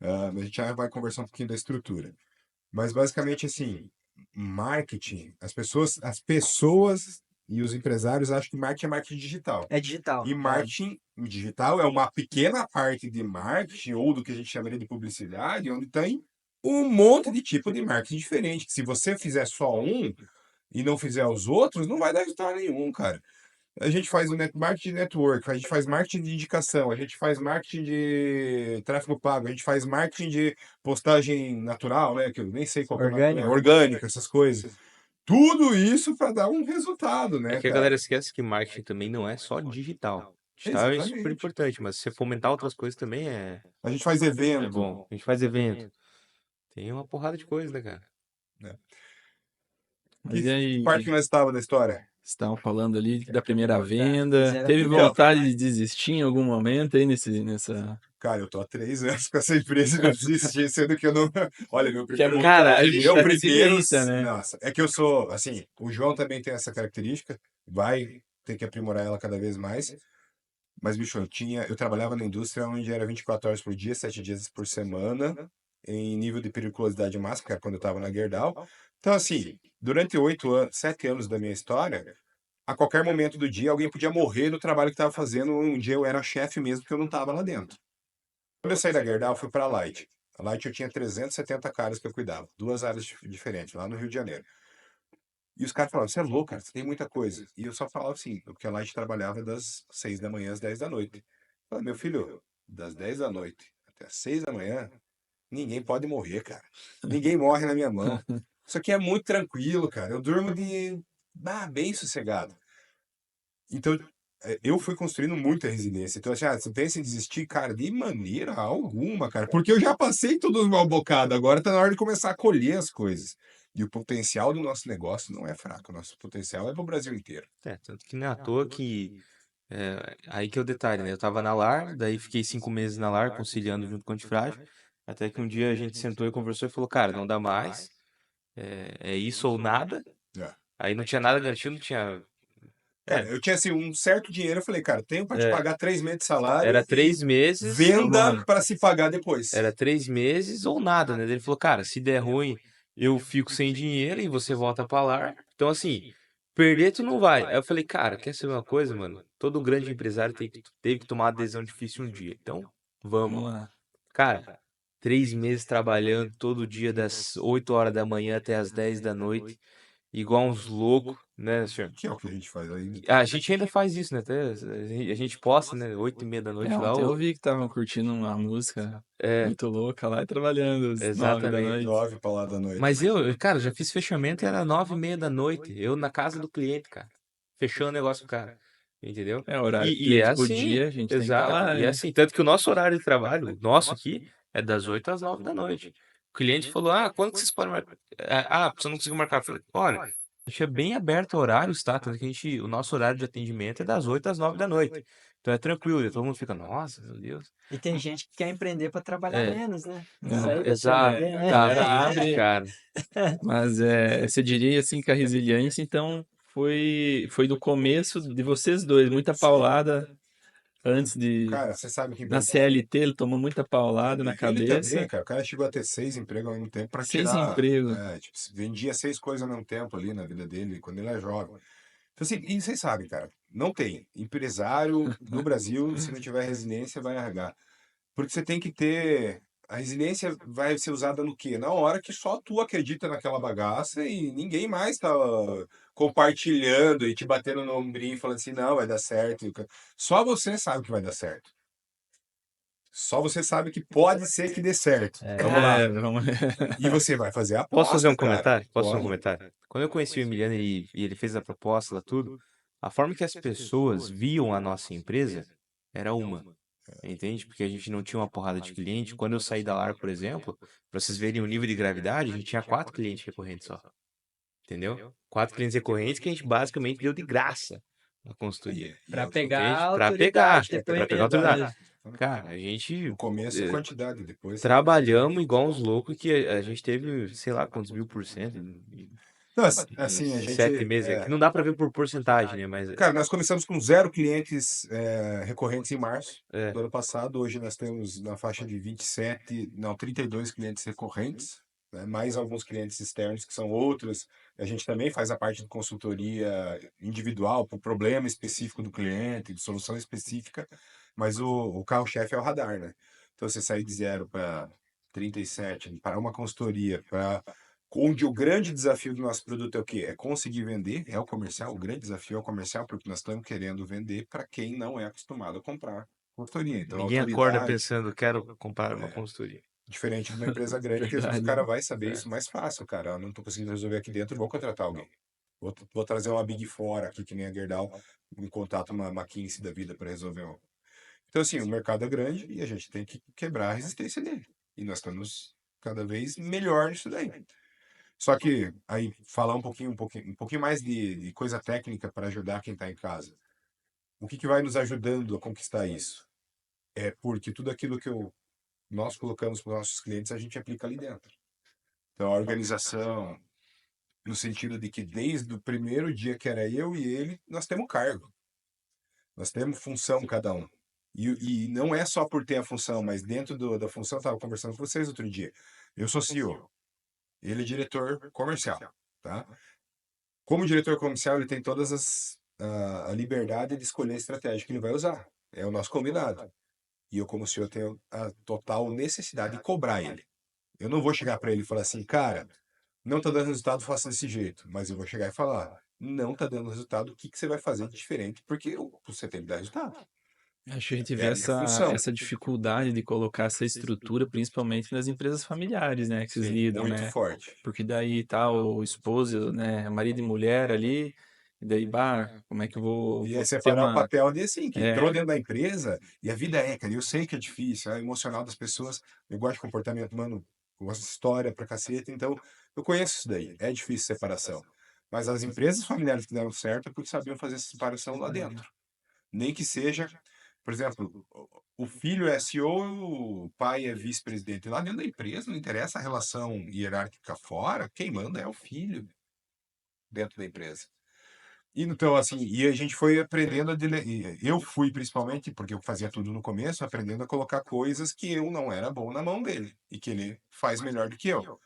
Mas a gente já vai conversar um pouquinho da estrutura. Mas basicamente assim, marketing, as pessoas e os empresários acham que marketing é marketing digital. É digital. E marketing digital é uma pequena parte de marketing, ou do que a gente chamaria de publicidade, onde tem um monte de tipo de marketing diferente. Que se você fizer só um e não fizer os outros, não vai dar resultado nenhum, cara. A gente faz o marketing de network, a gente faz marketing de indicação, a gente faz marketing de tráfego pago, a gente faz marketing de postagem natural, né? Que eu nem sei qual que é o nome, Orgânico. orgânica, essas coisas. Tudo isso para dar um resultado, É né, que a cara? galera esquece que marketing também não é só digital. Digital é super Exatamente. importante, mas se você fomentar outras coisas também A gente faz é evento, bom. A gente faz evento. Tem uma porrada de coisa, né, cara? né? Mas e Que aí? parte que nós estava da história? Estavam falando ali da primeira venda. fizeram a Teve primeira vontade de desistir em algum momento aí nessa. Cara, eu tô há 3 anos com essa empresa e não desisti, sendo que eu não. Olha, meu Que é primeiro. muita Meu primeiro. resiliência, né? Nossa, é que eu sou. Assim, o João também tem essa característica, vai ter que aprimorar ela cada vez mais. Mas, bicho, eu trabalhava na indústria onde era 24 horas por dia, 7 dias por semana, em nível de periculosidade máxima, que era quando eu estava na Gerdau. Então, assim, durante 8 anos, 7 anos da minha história, a qualquer momento do dia alguém podia morrer no trabalho que estava fazendo. Um dia eu era chefe mesmo, porque eu não estava lá dentro. Quando eu saí da Gerdau, eu fui para a Light. A Light eu tinha 370 caras que eu cuidava, 2 áreas diferentes, lá no Rio de Janeiro. E os caras falavam, você é louco, cara, você tem muita coisa. E eu só falava assim, porque a Light trabalhava das 6 da manhã às 10 da noite. Eu falei, meu filho, das 10 da noite até as 6 da manhã, ninguém pode morrer, cara. Ninguém morre na minha mão. Isso aqui é muito tranquilo, cara. Eu durmo bem sossegado. Então, eu fui construindo muita resiliência. Então, assim, você pensa em desistir, cara, de maneira alguma, cara. Porque eu já passei todos os mal bocados. Agora tá na hora de começar a colher as coisas. E o potencial do nosso negócio não é fraco. O nosso potencial é pro Brasil inteiro. Tanto que não é à toa que. Aí que é o detalhe, né? Eu tava na LAR, daí fiquei 5 meses na LAR, conciliando junto com o Antifrágil. Até que um dia a gente sentou e conversou e falou, cara, não dá mais. É isso ou nada. É. Aí não tinha nada garantido, não tinha. Eu tinha, assim, um certo dinheiro. Eu falei, cara, tenho para te pagar 3 meses de salário. Era E 3 meses. venda para se pagar depois. Era 3 meses ou nada, né? Ele falou, cara, se der ruim, eu fico sem dinheiro e você volta pra lá. Então, assim, perder tu não vai. Aí eu falei, cara, quer saber uma coisa, mano? Todo grande empresário teve que tomar uma decisão difícil um dia. Então, Vamos vamos. lá. Cara, 3 meses trabalhando todo dia das 8 horas da manhã até as 10 da noite. igual uns loucos, né, senhor? Que é o que a gente faz ainda. A gente ainda faz isso, né? Até a gente posta, né? 8h30 da noite lá. Ontem eu vi que estavam curtindo uma música É, muito louca lá e trabalhando às 9 da exatamente. noite. 9 para lá da noite. Mas cara, já fiz fechamento, era 9h30 da noite. Eu na casa do cliente, cara. Fechando o negócio com o cara. Entendeu? É, horário que o E é cliente assim, podia, a gente tem que estar exato. lá, E é né? assim, tanto que o nosso horário de trabalho, o nosso aqui, é das 8 às 9 da noite. O cliente falou: ah, quando que vocês podem marcar? Você não conseguiu marcar. Eu falei: olha, deixa bem aberto horários, tá? Tanto que o nosso horário de atendimento é das 8 às 9 da noite. Então é tranquilo. E todo mundo fica: nossa, meu Deus. E tem gente que quer empreender para trabalhar É, menos, né? Isso Não, aí deixa eu exato. ver, a né? galera Exatamente, abre, cara. mas você diria assim que a resiliência, então, foi do começo de vocês dois, muita Sim. paulada antes de. Cara, você sabe que Na CLT ele tomou muita paulada na ele também, cabeça, cara, o cara chegou a ter 6 empregos ao mesmo tempo para 6 tirar, empregos. tipo, vendia 6 coisas ao mesmo tempo ali na vida dele, quando ele era jovem. Então, assim, e vocês sabem, cara, não tem empresário no Brasil, se não tiver resiliência, vai arregar. Porque você tem que ter. A resiliência vai ser usada no quê? Na hora que só tu acredita naquela bagaça e ninguém mais tá compartilhando e te batendo no ombrinho e falando assim, não, vai dar certo. Só você sabe que vai dar certo. Só você sabe que pode ser que dê certo. Vamos lá. Vamos. E você vai fazer a Posso fazer aposta, um cara. comentário? Posso fazer um Pode. comentário? Quando eu conheci o Emiliano e ele fez a proposta lá tudo, a forma que as pessoas viam a nossa empresa era uma. Entende? Porque a gente não tinha uma porrada de cliente. Quando eu saí da LAR, por exemplo, para vocês verem o nível de gravidade, a gente tinha 4 clientes recorrentes só. Entendeu? 4 clientes recorrentes que a gente basicamente deu de graça na consultoria. E Para é o que pegar a Entende? autoridade, Pra pegar a depoimento autoridade. mesmo. Cara, a gente no começo é eh, quantidade, depois. trabalhamos igual uns loucos que a gente teve, sei lá, quantos mil por cento Não, em assim, a 7 meses. É que não dá pra ver por porcentagem, né? Mas cara, nós começamos com 0 clientes recorrentes em março é, do ano passado. Hoje nós temos na faixa de 27, não, 32 clientes recorrentes, né? Mais alguns clientes externos que são outros. A gente também faz a parte de consultoria individual para o problema específico do cliente, de solução específica, mas o carro-chefe é o radar, né? Então você sair de 0 para 37, para uma consultoria, para onde o grande desafio do nosso produto é o quê? É conseguir vender, é o comercial. O grande desafio é o comercial, porque nós estamos querendo vender para quem não é acostumado a comprar consultoria. Então, a ninguém acorda autoridade, pensando, quero comprar uma consultoria. diferente de uma empresa grande, que às vezes o Verdade. cara vai saber É. isso mais fácil, cara. Eu não estou conseguindo resolver aqui dentro, vou contratar alguém. Vou trazer uma Big Four aqui, que nem a Gerdau, em contato uma McKinsey da vida para resolver um. Então, assim, o mercado é grande e a gente tem que quebrar a resistência dele. E nós estamos cada vez melhor nisso daí. Só que aí falar um pouquinho mais de coisa técnica para ajudar quem está em casa. O que vai nos ajudando a conquistar isso? É porque tudo aquilo que nós colocamos para os nossos clientes, a gente aplica ali dentro. Então, a organização, no sentido de que desde o primeiro dia que era eu e ele, nós temos cargo. Nós temos função cada um. E não é só por ter a função, mas dentro da função, eu estava conversando com vocês outro dia. Eu sou CEO, ele é diretor comercial, tá? Como diretor comercial, ele tem todas a liberdade de escolher a estratégia que ele vai usar. É o nosso combinado. E eu, como CEO, tenho a total necessidade de cobrar ele. Eu não vou chegar para ele e falar assim, cara, não está dando resultado, faça desse jeito. Mas eu vou chegar e falar, não está dando resultado, o que que você vai fazer de diferente? Porque você tem que dar resultado. Acho que a gente É vê a minha essa, função. essa dificuldade de colocar essa estrutura, principalmente nas empresas familiares, né, que vocês Sim. lidam, Muito né? forte. Porque daí tá o esposo, né, marido e mulher ali, e daí, como é que eu vou, E é vou ter separar o uma. papel de assim, que entrou É, dentro da empresa, e a vida é, cara, eu sei que é difícil, é emocional das pessoas, eu gosto de comportamento humano, eu gosto de história pra caceta, então eu conheço isso daí, é difícil separação. Mas as empresas familiares que deram certo é porque sabiam fazer essa separação lá dentro. Nem que seja, por exemplo, o filho é CEO, o pai é vice-presidente. Lá dentro da empresa, não interessa a relação hierárquica fora, quem manda é o filho dentro da empresa. E então, assim, e a gente foi aprendendo eu fui principalmente, porque eu fazia tudo no começo, aprendendo a colocar coisas que eu não era bom na mão dele e que ele faz melhor do que eu.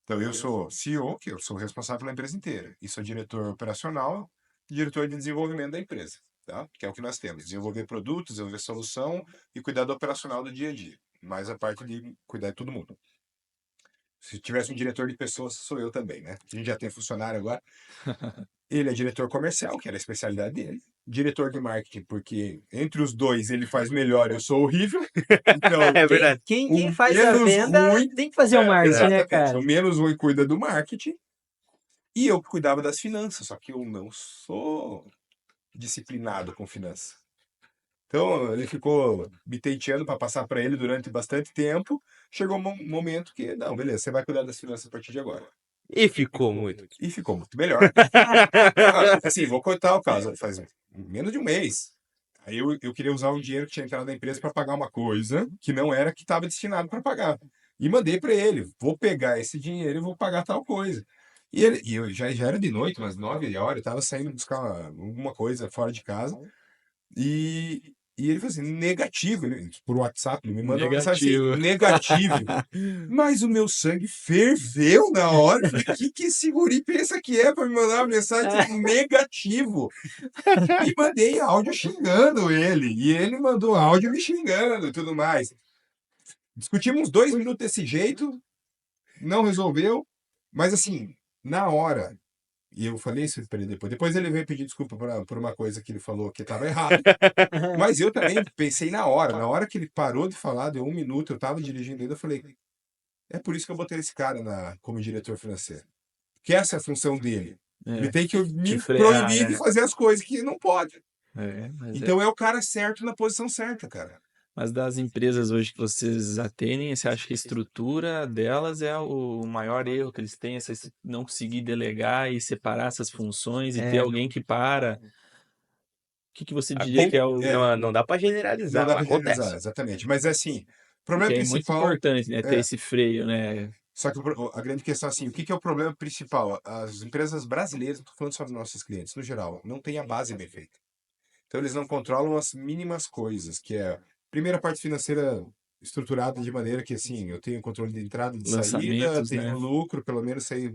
Então, eu sou CEO, que eu sou responsável pela empresa inteira, e sou diretor operacional e diretor de desenvolvimento da empresa, tá? Que é o que nós temos: desenvolver produtos, desenvolver solução e cuidar do operacional do dia a dia, mais a parte de cuidar de todo mundo. Se tivesse um diretor de pessoas, sou eu também, né? A gente já tem funcionário agora. Ele é diretor comercial, que era a especialidade dele. Diretor de marketing, porque entre os dois ele faz melhor, eu sou horrível. Então, É verdade. Quem o faz a menos venda ruim, tem que fazer o marketing, né, exatamente, cara? o menos ruim cuida do marketing e eu que cuidava das finanças, só que eu não sou disciplinado com finanças. Então, ele ficou me tenteando para passar para ele durante bastante tempo. Chegou um momento que, não, beleza, você vai cuidar das finanças a partir de agora. E ficou muito. E ficou muito melhor. Assim, vou contar o caso. Faz menos de um mês. Aí eu queria usar um dinheiro que tinha entrado na empresa para pagar uma coisa que não era que estava destinado para pagar. E mandei para ele: vou pegar esse dinheiro e vou pagar tal coisa. E eu já era de noite, umas 9 horas, eu estava saindo buscar alguma coisa fora de casa. E ele falou assim: negativo. Por WhatsApp, ele me mandou uma mensagem assim: Negativo. negativo. Mas o meu sangue ferveu na hora. Eu falei, que esse guri pensa que é para me mandar uma mensagem negativo? E mandei áudio xingando ele. E ele mandou áudio me xingando e tudo mais. Discutimos uns 2 minutos desse jeito, não resolveu. Mas assim, na hora, e eu falei isso para ele depois. Depois ele veio pedir desculpa por uma coisa que ele falou que estava errado. Mas eu também pensei na hora. Na hora que ele parou de falar, deu 1 minuto, eu estava dirigindo ainda, eu falei: é por isso que eu botei esse cara como diretor financeiro. Que essa é a função dele. Ele É, tem que te me frear, proibir de né? fazer as coisas que não pode. Mas Então é o cara certo na posição certa, cara. Mas das empresas hoje que vocês atendem, você acha que a estrutura delas é o maior erro que eles têm, não conseguir delegar e separar essas funções e ter É, alguém que para? O que você diria que Acon- é o... não dá pra Não generalizar, dá mas para generalizar, acontece. exatamente. Mas é assim, o problema Porque é muito principal importante, né, ter é. esse freio, né? Só que a grande questão é assim, o que é o problema principal? As empresas brasileiras, não estou falando só dos nossos clientes, no geral, não têm a base bem feita. Então eles não controlam as mínimas coisas, que é, primeira parte financeira estruturada de maneira que assim, eu tenho controle de entrada e de saída, Lançamentos, tenho né? lucro, pelo menos sei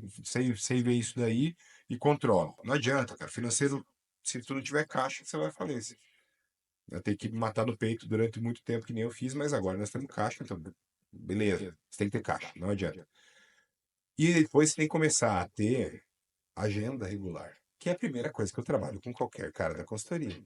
ver isso daí e controlo. Não adianta, cara. Financeiro, se tu não tiver caixa, você vai à falência. Eu tenho que me matar no peito durante muito tempo, que nem eu fiz, mas agora nós temos caixa, então beleza, você tem que ter caixa, não adianta. E depois você tem que começar a ter agenda regular, que é a primeira coisa que eu trabalho com qualquer cara da consultoria.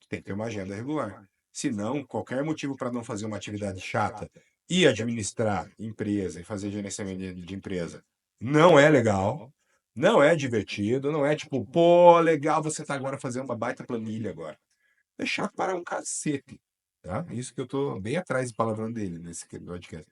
Tem que ter uma agenda regular. Se não, qualquer motivo para não fazer uma atividade chata e administrar empresa e fazer gerenciamento de empresa não é legal, não é divertido, não é tipo, pô, legal, você tá agora fazendo uma baita planilha agora. É chato para um cacete, tá? Isso que eu tô bem atrás do palavrão dele nesse podcast.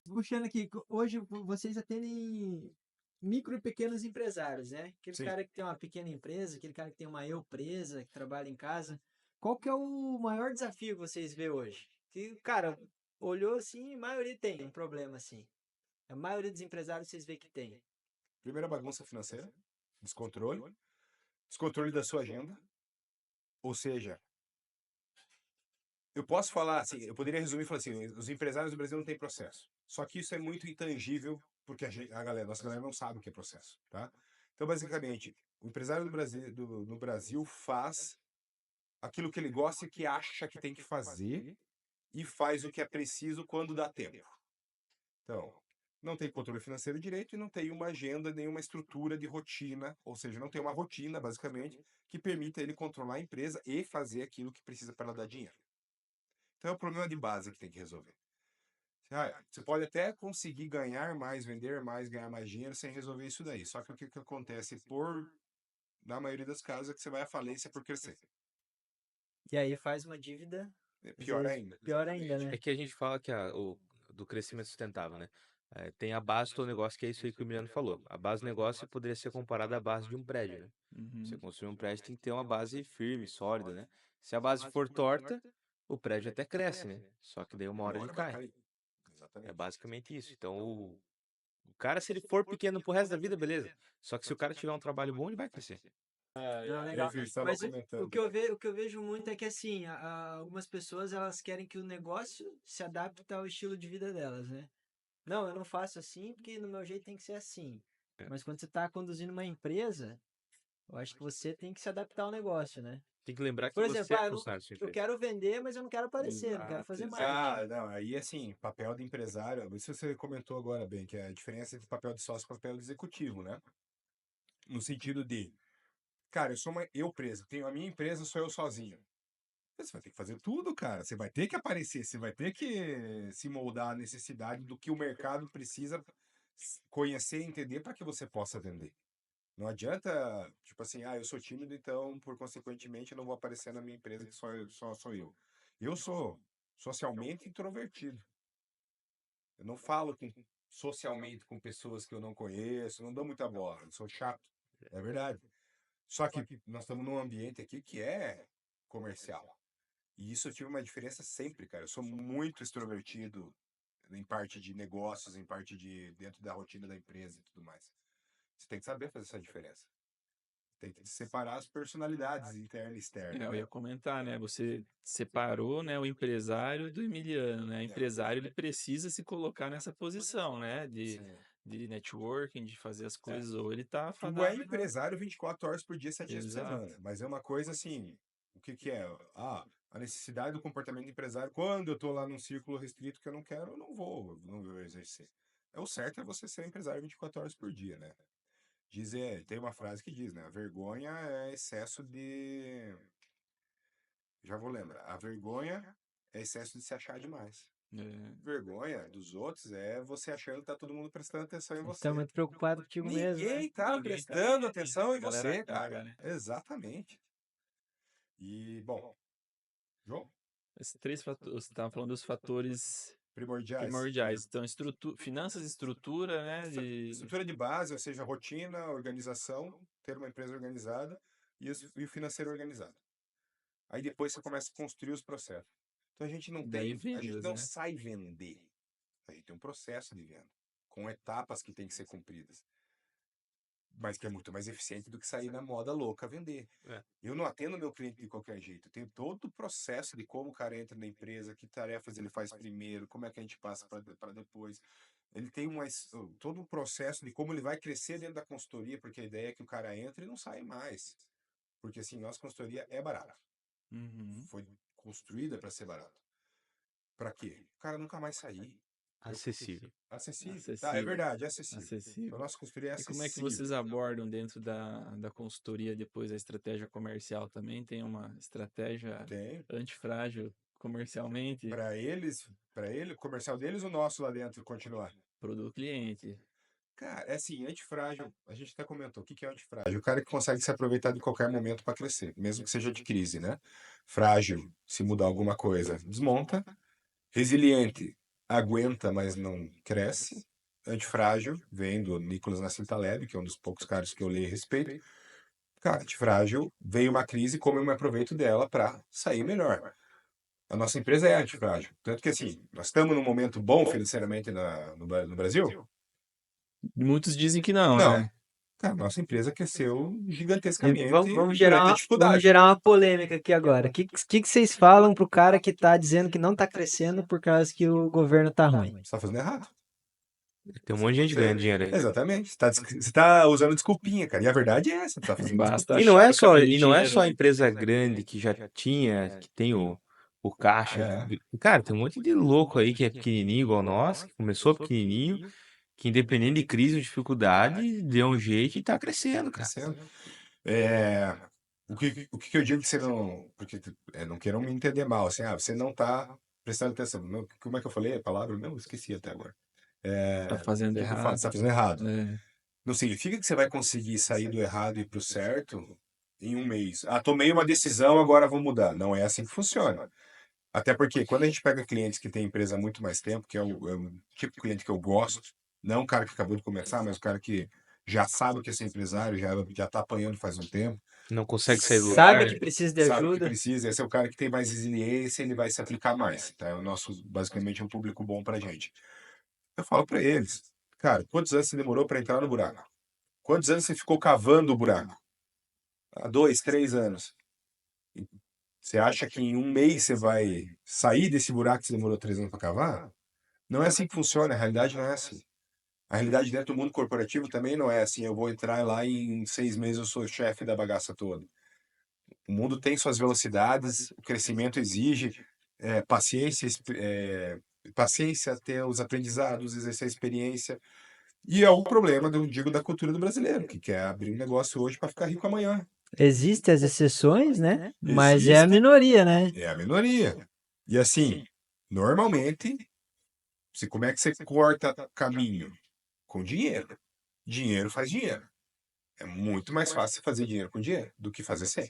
puxando aqui, hoje vocês atendem micro e pequenos empresários, né? Aquele Sim. cara que tem uma pequena empresa, aquele cara que tem uma empresa, que trabalha em casa. Qual que é o maior desafio que vocês vê hoje? Que, cara, olhou assim, a maioria tem um problema assim. A maioria dos empresários vocês vê que tem. Primeira bagunça financeira, descontrole, descontrole da sua agenda, ou seja, eu posso falar assim, eu poderia resumir e falar assim, os empresários do Brasil não têm processo. Só que isso é muito intangível, porque nossa galera não sabe o que é processo, tá? Então, basicamente, o empresário do Brasil, no Brasil faz aquilo que ele gosta e que acha que tem que fazer e faz o que é preciso quando dá tempo. Então, não tem controle financeiro direito e não tem uma agenda, nenhuma estrutura de rotina, ou seja, não tem uma rotina, basicamente, que permita ele controlar a empresa e fazer aquilo que precisa para ela dar dinheiro. Então, é o problema de base que tem que resolver. Você pode até conseguir ganhar mais, vender mais, ganhar mais dinheiro sem resolver isso daí. Só que o que acontece na maioria dos casos, é que você vai à falência por crescer. E aí faz uma dívida, É às pior vezes, ainda. pior ainda, É né? que a gente fala que do crescimento sustentável, né? Tem a base do negócio, que é isso aí que o Emiliano falou. A base do negócio poderia ser comparada à base de um prédio, né? Você Uhum. construir um prédio tem que ter uma base firme, sólida, né? Se a base for torta, o prédio até cresce, né? Só que daí uma hora Uma ele hora vai cai. cair. É Exatamente. basicamente isso. Então, o cara, se ele for pequeno pro resto da vida, beleza. Só que se o cara tiver um trabalho bom, ele vai crescer. Não, legal. Eu estava Mas comentando. o que eu vejo muito é que assim, algumas pessoas elas querem que o negócio se adapte ao estilo de vida delas, né? Não, eu não faço assim porque no meu jeito tem que ser assim. É. Mas quando você está conduzindo uma empresa, Eu acho que você tem que se adaptar ao negócio, né? Tem que lembrar que Por você exemplo, é eu, funcionário da sua eu empresa. quero vender, mas eu não quero aparecer, não quero Exato, fazer exato. marketing. Ah, não, aí assim, papel de empresário, isso você comentou agora bem, que é a diferença entre papel de sócio e papel de executivo, né? No sentido de, cara, eu preso, tenho a minha empresa, sou eu sozinho. Você vai ter que fazer tudo, cara. Você vai ter que aparecer, você vai ter que se moldar à necessidade do que o mercado precisa conhecer e entender para que você possa vender. Não adianta, tipo assim, eu sou tímido, então, por consequentemente, eu não vou aparecer na minha empresa que só sou eu. Eu sou socialmente introvertido. Eu não falo socialmente com pessoas que eu não conheço, não dou muita bola, eu sou chato. É verdade. Só que nós estamos num ambiente aqui que é comercial. E isso eu tive uma diferença sempre, cara. Eu sou muito extrovertido em parte de negócios, em parte de dentro da rotina da empresa e tudo mais. Você tem que saber fazer essa diferença. Tem que separar as personalidades interna e externa, Eu né? ia comentar, né? Você separou, né, o empresário do Emiliano, né? O empresário ele precisa se colocar nessa posição, né? Sim. De networking, de fazer as É. coisas, ou ele tá Tu é fadado. empresário 24 horas por dia, 7 dias por Exato. semana. Mas é uma coisa assim, o que que é? A necessidade do comportamento do empresário, quando eu tô lá num círculo restrito que eu não quero, eu não vou exercer. O certo é você ser empresário 24 horas por dia, né? Tem uma frase que diz, né? A vergonha é excesso de. Já vou lembrar. A vergonha é excesso de se achar demais. É. Vergonha dos outros é você achando que tá todo mundo prestando atenção em Você tá você. muito preocupado contigo mesmo, né? Ninguém tá Ninguém tá prestando atenção em A galera você, caga, cara. né? Exatamente. E, bom, João, Esses três fatores, você estava falando dos fatores primordiais. primordiais. Então, finanças, estrutura, né? Estrutura de base, ou seja, rotina, organização, ter uma empresa organizada e o financeiro organizado. Aí depois você começa a construir os processos. Então Daí a gente vendas, não né? sai vender. A gente tem um processo de venda, com etapas que tem que ser cumpridas. Mas que é muito mais eficiente do que sair na moda louca vender. É. Eu não atendo meu cliente de qualquer jeito. Eu tenho todo o processo de como o cara entra na empresa, que tarefas ele faz primeiro, como é que a gente passa para depois. Ele tem todo um processo de como ele vai crescer dentro da consultoria, porque a ideia é que o cara entre e não sai mais. Porque assim, nossa consultoria é barata. Uhum. Foi construída para ser barata. Para quê? O cara nunca mais sair. Acessível. Acessível. Tá, é Acessível. verdade, é acessível. Então, Acessível. nossa consultoria é E como é que acessível. vocês abordam dentro da consultoria depois a estratégia comercial? Também tem uma estratégia Tem. antifrágil comercialmente Para ele, o comercial deles, o nosso lá dentro continuar. produto cliente. Cara, é assim, antifrágil, a gente até comentou, o que que é antifrágil? O cara que consegue se aproveitar de qualquer momento para crescer, mesmo que seja de crise, né? Frágil, se mudar alguma coisa, desmonta. Resiliente, aguenta, mas não cresce. Antifrágil, vem do Nicolas Nassim Taleb, que é um dos poucos caras que eu leio a respeito. Cara, antifrágil, veio uma crise, como eu me aproveito dela para sair melhor. A nossa empresa é antifrágil. Tanto que, assim, nós estamos num momento bom financeiramente no Brasil? Muitos dizem que não, Não. né? Cara, nossa empresa cresceu E gigantescamente vamos durante a dificuldade. gerar uma polêmica aqui agora. O que vocês falam pro cara que tá dizendo que não tá crescendo por causa que o governo tá ruim? Você está fazendo errado. Tem um monte de gente ganhando dinheiro aí. Exatamente. Você tá usando desculpinha, cara. E a verdade é essa, você tá fazendo Basta E não achar é o só, caminho do e não é dinheiro, só a né? empresa grande que já tinha, que tem o caixa. É. Cara, tem um monte de louco aí que é pequenininho igual nós, que começou pequenininho, que independente de crise ou dificuldade, deu um jeito e tá crescendo, cara. Crescendo. É, o que eu digo que você não. Porque não queiram me entender mal, assim, você não está prestando atenção. Como é que eu falei a palavra? Não, esqueci até agora. Tá O fazendo que eu faço? errado. Você está fazendo errado. É. Não significa que você vai conseguir sair do errado e ir para o certo em um mês. Tomei uma decisão, agora vou mudar. Não é assim que funciona. Até porque quando a gente pega clientes que têm empresa há muito mais tempo, que é o tipo de cliente que eu gosto, não o cara que acabou de começar, mas o cara que já sabe que é empresário, já está apanhando faz um tempo, Não consegue sair do Sabe lugar. que precisa de sabe que ajuda? precisa, esse é o cara que tem mais resiliência, ele vai se aplicar mais, tá? O nosso, basicamente, é um público bom pra gente. Eu falo pra eles, cara, quantos anos você demorou para entrar no buraco? Quantos anos você ficou cavando o buraco? 2, 3 anos. Você acha que em um mês você vai sair desse buraco que você demorou 3 anos para cavar? Não é assim que funciona, a realidade não é assim. A realidade dentro do mundo corporativo também não é assim, eu vou entrar lá e em 6 meses eu sou chefe da bagaça toda. O mundo tem suas velocidades, o crescimento exige paciência, paciência, ter os aprendizados, exercer a experiência. E é o problema, eu digo, da cultura do brasileiro, que quer abrir um negócio hoje para ficar rico amanhã. Existem as exceções, né? Mas é a Existe, minoria, né? é a minoria. E assim, normalmente, como é que você corta caminho? Com dinheiro. Dinheiro faz dinheiro. É muito mais fácil fazer dinheiro com dinheiro do que fazer sem.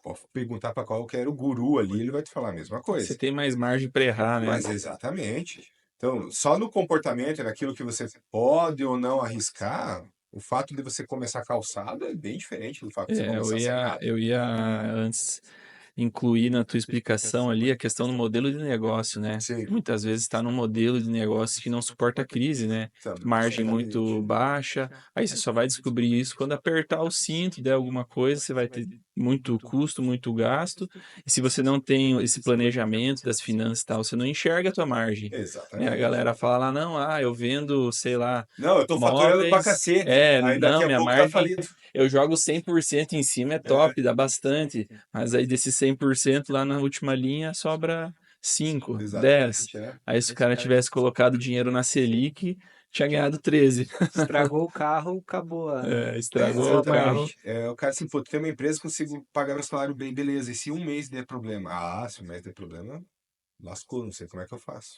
Pode perguntar para qualquer guru ali, ele vai te falar a mesma Você coisa. tem mais margem para errar, né? Mas exatamente. Então, só no comportamento, naquilo que você pode ou não arriscar, o fato de você começar calçado é bem diferente do fato de você É, começar sem nada. eu ia antes incluir na tua explicação ali a questão do modelo de negócio, né? Sim, Muitas vezes está num modelo de negócio que não suporta a crise, né? Margem muito exatamente. baixa, aí você só vai descobrir isso quando apertar o cinto, der alguma coisa, você vai ter muito custo, muito gasto, e se você não tem esse planejamento das finanças e tal, você não enxerga a tua margem, né? A Exatamente. galera fala lá, não, eu vendo, sei lá, Não, eu tô faturando pra móveis, cacete. Aí daqui não, a minha pouco tá margem falido. eu jogo 100% em cima, é É, top, dá bastante. Mas aí desses 100% lá na última linha sobra 5, 10. exatamente, é. Aí se o cara tivesse colocado dinheiro na Selic, tinha ganhado 13. Estragou o carro, acabou Estragou acabou o a margem. carro. Exatamente. O cara assim, pô, tem uma empresa, consigo pagar meu salário bem, beleza. E se um mês der problema? Ah, se um mês der problema, lascou, não sei como é que eu faço.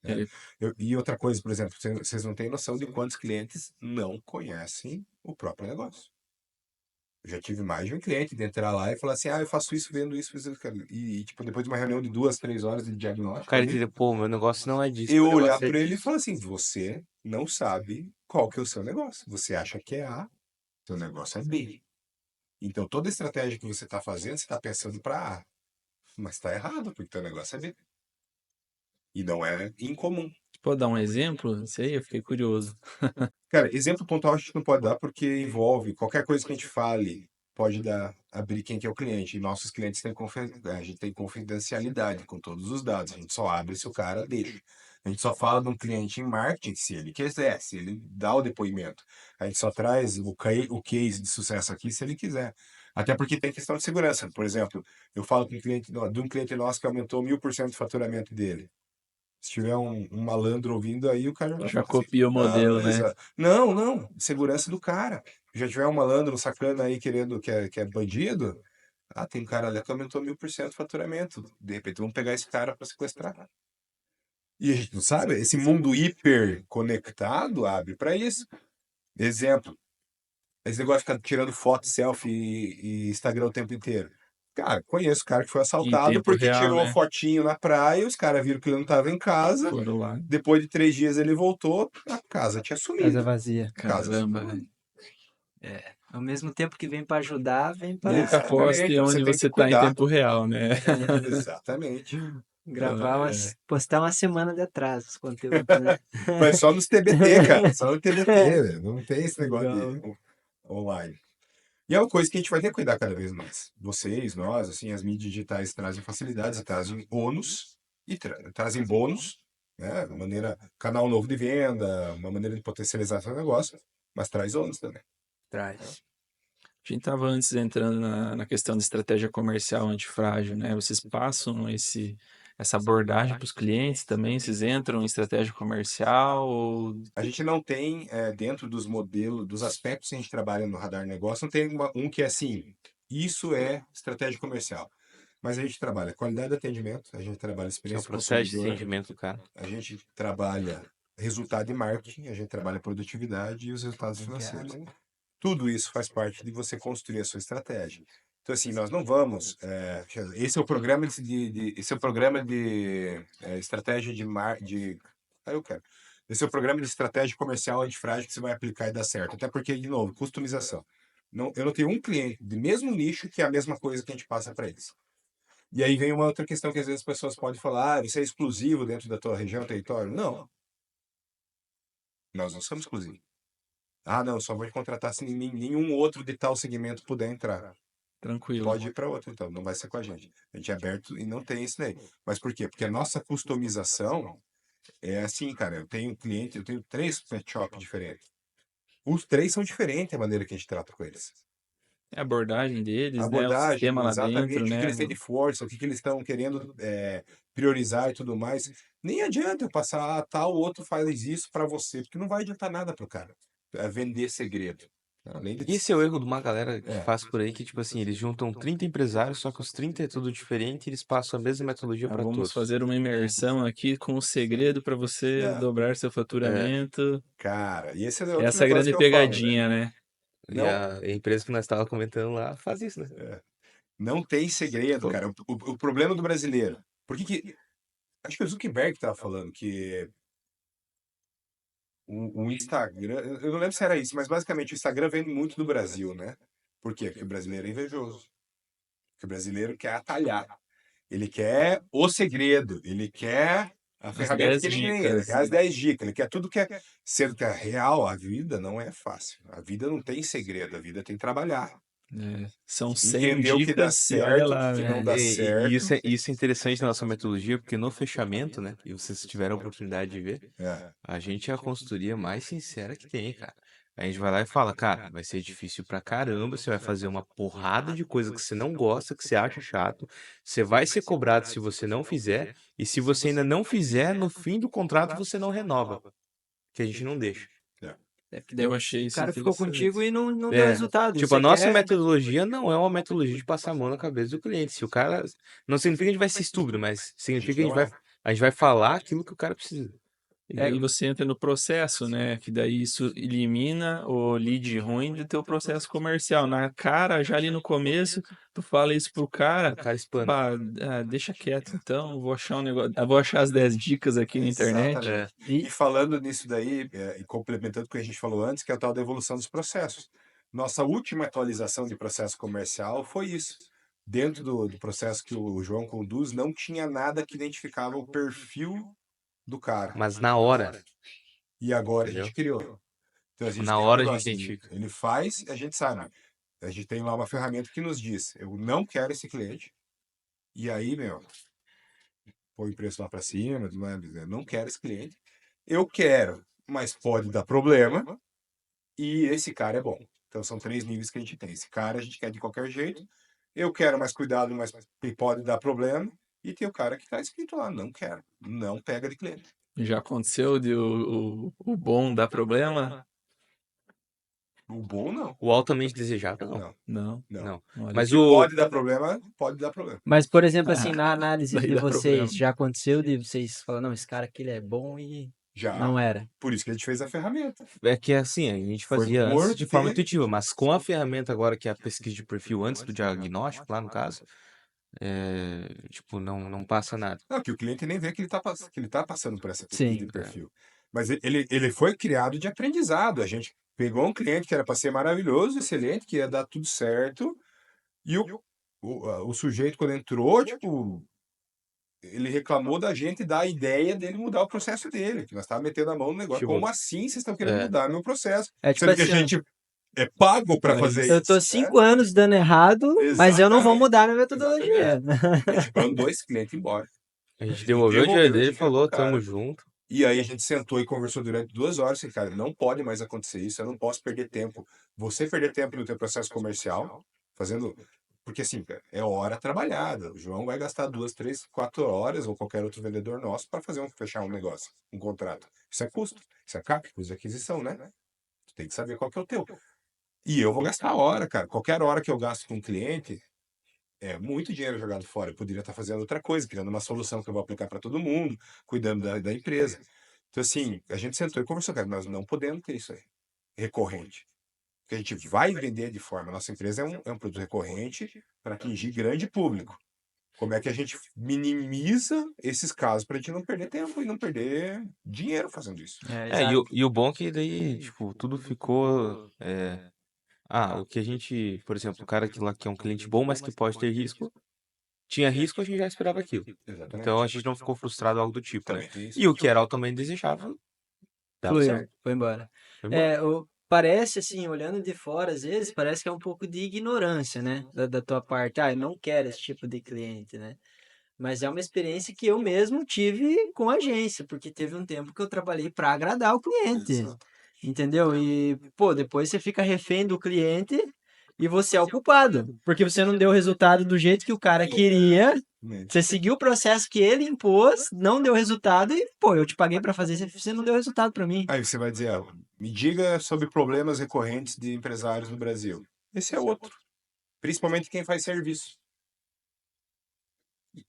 Né? Ele, E outra coisa, por exemplo, vocês não têm noção de quantos clientes não conhecem o próprio negócio. Eu já tive mais de um cliente de entrar lá e falar assim, eu faço isso, vendo isso, fiz isso, cara. Tipo, depois de uma reunião de 2, 3 horas de O diagnóstico cara ali, entendeu, pô, meu negócio não é disso, eu meu olhar negócio é para ele e disso. falar assim, você não sabe qual que é o seu negócio. Você acha que é A, seu negócio é B. Então, toda estratégia que você está fazendo, você está pensando para A, mas está errado, porque teu negócio é B. E não é incomum. pode dar um exemplo? Não sei, eu fiquei curioso. Cara, exemplo pontual a gente não pode dar porque envolve qualquer coisa que a gente fale, pode abrir quem que é o cliente. E nossos clientes têm a gente tem confidencialidade com todos os dados. A gente só abre se o cara deixa. A gente só fala de um cliente em marketing se ele quiser, se ele dá o depoimento. A gente só traz o case de sucesso aqui se ele quiser. Até porque tem questão de segurança. Por exemplo, eu falo com de um cliente nosso que aumentou 1000% o faturamento dele. Se tiver um malandro ouvindo aí, o cara vai Já falar assim, copia o modelo, né? Não, não, segurança do cara. Já tiver um malandro sacana aí querendo que é bandido, tem um cara ali que aumentou 1000% o faturamento. De repente vamos pegar esse cara para sequestrar. E a gente não sabe, esse mundo hiper conectado abre para isso. Exemplo, esse negócio de ficar tirando foto, selfie e Instagram o tempo inteiro. Cara, conheço cara que foi Em assaltado tempo porque real, tirou uma né? fotinho na praia, os caras viram que ele não estava em casa. Foram lá. Depois de 3 dias ele voltou, a casa tinha Casa sumido. vazia. A casa Caramba, sumiu. velho. Ao mesmo tempo que vem para ajudar, vem para Nunca poste Exatamente, você onde tem que você tá em cuidar. tempo real, né? Exatamente. Então, gravar postar uma semana de atraso os conteúdos, né? mas só nos TBT, cara. Só no TBT, velho. Não tem esse negócio Legal. de online. E é uma coisa que a gente vai ter que cuidar cada vez mais. Vocês, nós, assim, as mídias digitais trazem facilidades, trazem ônus e trazem bônus, né? Uma maneira, canal novo de venda, uma maneira de potencializar seu negócio, mas traz ônus também. Traz. A gente estava antes entrando na questão de estratégia comercial antifrágil, né? Vocês passam essa abordagem para os clientes também? Vocês entram em estratégia comercial? Ou... A gente não tem, dentro dos modelos, dos aspectos que a gente trabalha no Radar Negócio, não tem um que é assim, isso é estratégia comercial. Mas a gente trabalha qualidade de atendimento, a gente trabalha Que é o experiência do processo de consumidor, atendimento do cara. a gente trabalha resultado de marketing, a gente trabalha produtividade e os resultados financeiros. Tudo isso faz parte de você construir a sua estratégia. Então, assim, nós não vamos. Esse é o programa esse é o programa de estratégia de. Eu quero. Esse é o programa de estratégia comercial antifrágil que você vai aplicar e dar certo. Até porque, de novo, customização. Não, eu não tenho um cliente do mesmo nicho que é a mesma coisa que a gente passa para eles. E aí vem uma outra questão que às vezes as pessoas podem falar, isso é exclusivo dentro da tua região, território. Não, nós não somos exclusivos. Não, só vou contratar se nenhum outro de tal segmento puder entrar. Tranquilo. Pode ir para outro, então, não vai ser com a gente. A gente é aberto e não tem isso daí. Mas por quê? Porque a nossa customização, É assim, cara, eu tenho cliente, eu tenho 3 pet shop diferentes. Os 3 são diferentes a maneira que a gente trata com eles. É a abordagem A deles, né? O abordagem, sistema lá dentro, exatamente, o que né? eles têm de força, o que eles estão querendo priorizar e tudo mais. Nem adianta eu passar, tal, o outro faz isso para você, porque não vai adiantar nada pro cara. É vender segredo. Além de... E esse é o erro de uma galera que É, faz por aí, que, tipo assim, eles juntam 30 empresários, só que os 30 é tudo diferente e eles passam a mesma metodologia para Vamos todos. fazer uma imersão aqui com o segredo para você é, dobrar seu faturamento. cara, e esse é outro Essa é a negócio grande que eu falo, né? pegadinha, né? E Não, a empresa que nós estávamos comentando lá faz isso, né? não tem segredo, Pô, cara. O problema do brasileiro. Por que que... Acho que o Zuckerberg estava falando que o Instagram, eu não lembro se era isso, mas basicamente o Instagram vem muito do Brasil, né? Por quê? Porque o brasileiro é invejoso. Porque o brasileiro quer atalhar. Ele quer o segredo. Ele quer a as ferramenta 10 que ninguém. Ele dicas. quer as 10 dicas. Ele quer tudo que é. Sendo que a real, a vida não é fácil. A vida não tem segredo. A vida tem que trabalhar. São 100 Entender o que dá dicas e olha certo, o que lá, que não né? dá E certo. isso é interessante na nossa metodologia, porque no fechamento, né? E vocês tiveram a oportunidade de ver, É, a gente é a consultoria mais sincera que tem, cara. A gente vai lá e fala, cara, vai ser difícil pra caramba, você vai fazer uma porrada de coisa que você não gosta, que você acha chato, você vai ser cobrado se você não fizer, e se você ainda não fizer, no fim do contrato você não renova, que a gente não deixa. é. É porque daí Eu o achei isso cara ficou contigo interessante. e não deu É, resultado. tipo, a Você nossa quer. metodologia não é uma metodologia de passar a mão na cabeça do cliente. Se o cara. Não significa que a gente vai ser estúpido, mas A significa gente que não é. a gente vai falar aquilo que o cara precisa. E É, aí você entra no processo, né? Que daí isso elimina o lead ruim do teu processo comercial. Na cara, já ali no começo, tu fala isso pro O cara, cara espana. pá, deixa quieto então, vou achar um negócio, vou achar as 10 dicas aqui na internet. É. Exatamente. E falando nisso daí, e complementando o que a gente falou antes, que é a tal da evolução dos processos. Nossa última atualização de processo comercial foi isso. Dentro do processo que o João conduz, não tinha nada que identificava o perfil do cara. Mas na hora, E agora a entendeu? gente criou. Então a Tipo, gente na tem um hora a gente negócio, identifica. ele faz, a gente sabe. A gente tem lá uma ferramenta que nos diz, eu não quero esse cliente. E aí, meu, põe o preço lá para cima, não é? Eu não quero esse cliente. Eu quero, mas pode dar problema. E esse cara é bom. Então são 3 níveis que a gente tem. Esse cara a gente quer de qualquer jeito. Eu quero mais cuidado, mas pode dar problema. E tem o cara que está escrito lá, não quero. Não pega de cliente. Já aconteceu de o bom dar problema? O bom não. O altamente desejável, não. Não, Não, não. Não. O Mas que o. pode dar problema, pode dar problema. mas, por exemplo, assim, na análise daí de dá problema. vocês, já aconteceu de vocês falar, não, esse cara aqui ele é bom e Já. não era. Por isso que a gente fez a ferramenta. É que assim, a gente Foi fazia antes por de forma ter. intuitiva, mas com a ferramenta agora, que é a pesquisa de perfil antes do diagnóstico, lá no caso, tipo, não passa nada. Não, que o cliente nem vê que que ele tá passando por essa pesquisa de Sim. perfil. Mas ele foi criado de aprendizado. A gente pegou um cliente que era para ser maravilhoso, excelente, que ia dar tudo certo. E o sujeito, quando entrou, tipo, ele reclamou da gente dar a ideia dele mudar o processo dele, que nós estávamos metendo a mão no negócio. Tipo, Como assim vocês estão querendo é, mudar meu processo? É tipo Sendo que a assim, ó, gente é pago para Mas fazer eu tô isso, né? 5 anos dando errado, mas eu não vou Exatamente. mudar minha Exatamente. metodologia. A gente mandou esse cliente embora. a gente E devolveu o dinheiro devolveu o dele e dinheiro pro falou, tamo cara. junto. E aí a gente sentou e conversou durante 2 horas. Assim, cara, não pode mais acontecer isso. Eu não posso perder tempo. Você perder tempo no teu processo comercial, fazendo... Porque assim, cara, é hora trabalhada. O João vai gastar 2, 3, 4 horas, ou qualquer outro vendedor nosso, para fechar um negócio, um contrato. Isso é custo. Isso é CAC, custo de aquisição, né? Tu tem que saber qual que é o teu. E eu vou gastar hora, cara. Qualquer hora que eu gasto com um cliente, é muito dinheiro jogado fora. Eu poderia estar fazendo outra coisa, criando uma solução que eu vou aplicar para todo mundo, cuidando da empresa. Então, assim, a gente sentou e conversou, cara, nós não podemos ter isso aí, recorrente. Porque a gente vai vender de forma. Nossa empresa é um produto recorrente para atingir grande público. Como é que a gente minimiza esses casos para a gente não perder tempo e não perder dinheiro fazendo isso? É, É, e exato. o bom é que daí, tipo, tudo ficou. O que a gente, por exemplo, o cara que lá que é um cliente bom, mas que pode ter risco, tinha risco, a gente já esperava aquilo. Então a Exatamente. gente não ficou frustrado algo do tipo, né? Também tem isso. E o que era altamente desejável, dava Fluiu, certo. foi embora. Foi embora. Parece assim, olhando de fora, às vezes, parece que é um pouco de ignorância, né? Da tua parte. Ah, eu não quero esse tipo de cliente, né? Mas é uma experiência que eu mesmo tive com agência, porque teve um tempo que eu trabalhei para agradar o cliente, Exato. entendeu? E, pô, depois você fica refém do cliente e você é o culpado, porque você não deu o resultado do jeito que o cara queria, você seguiu o processo que ele impôs, não deu resultado e, pô, eu te paguei para fazer, você não deu resultado para mim. Aí você vai dizer, me diga sobre problemas recorrentes de empresários no Brasil. Esse é outro. Principalmente quem faz serviço.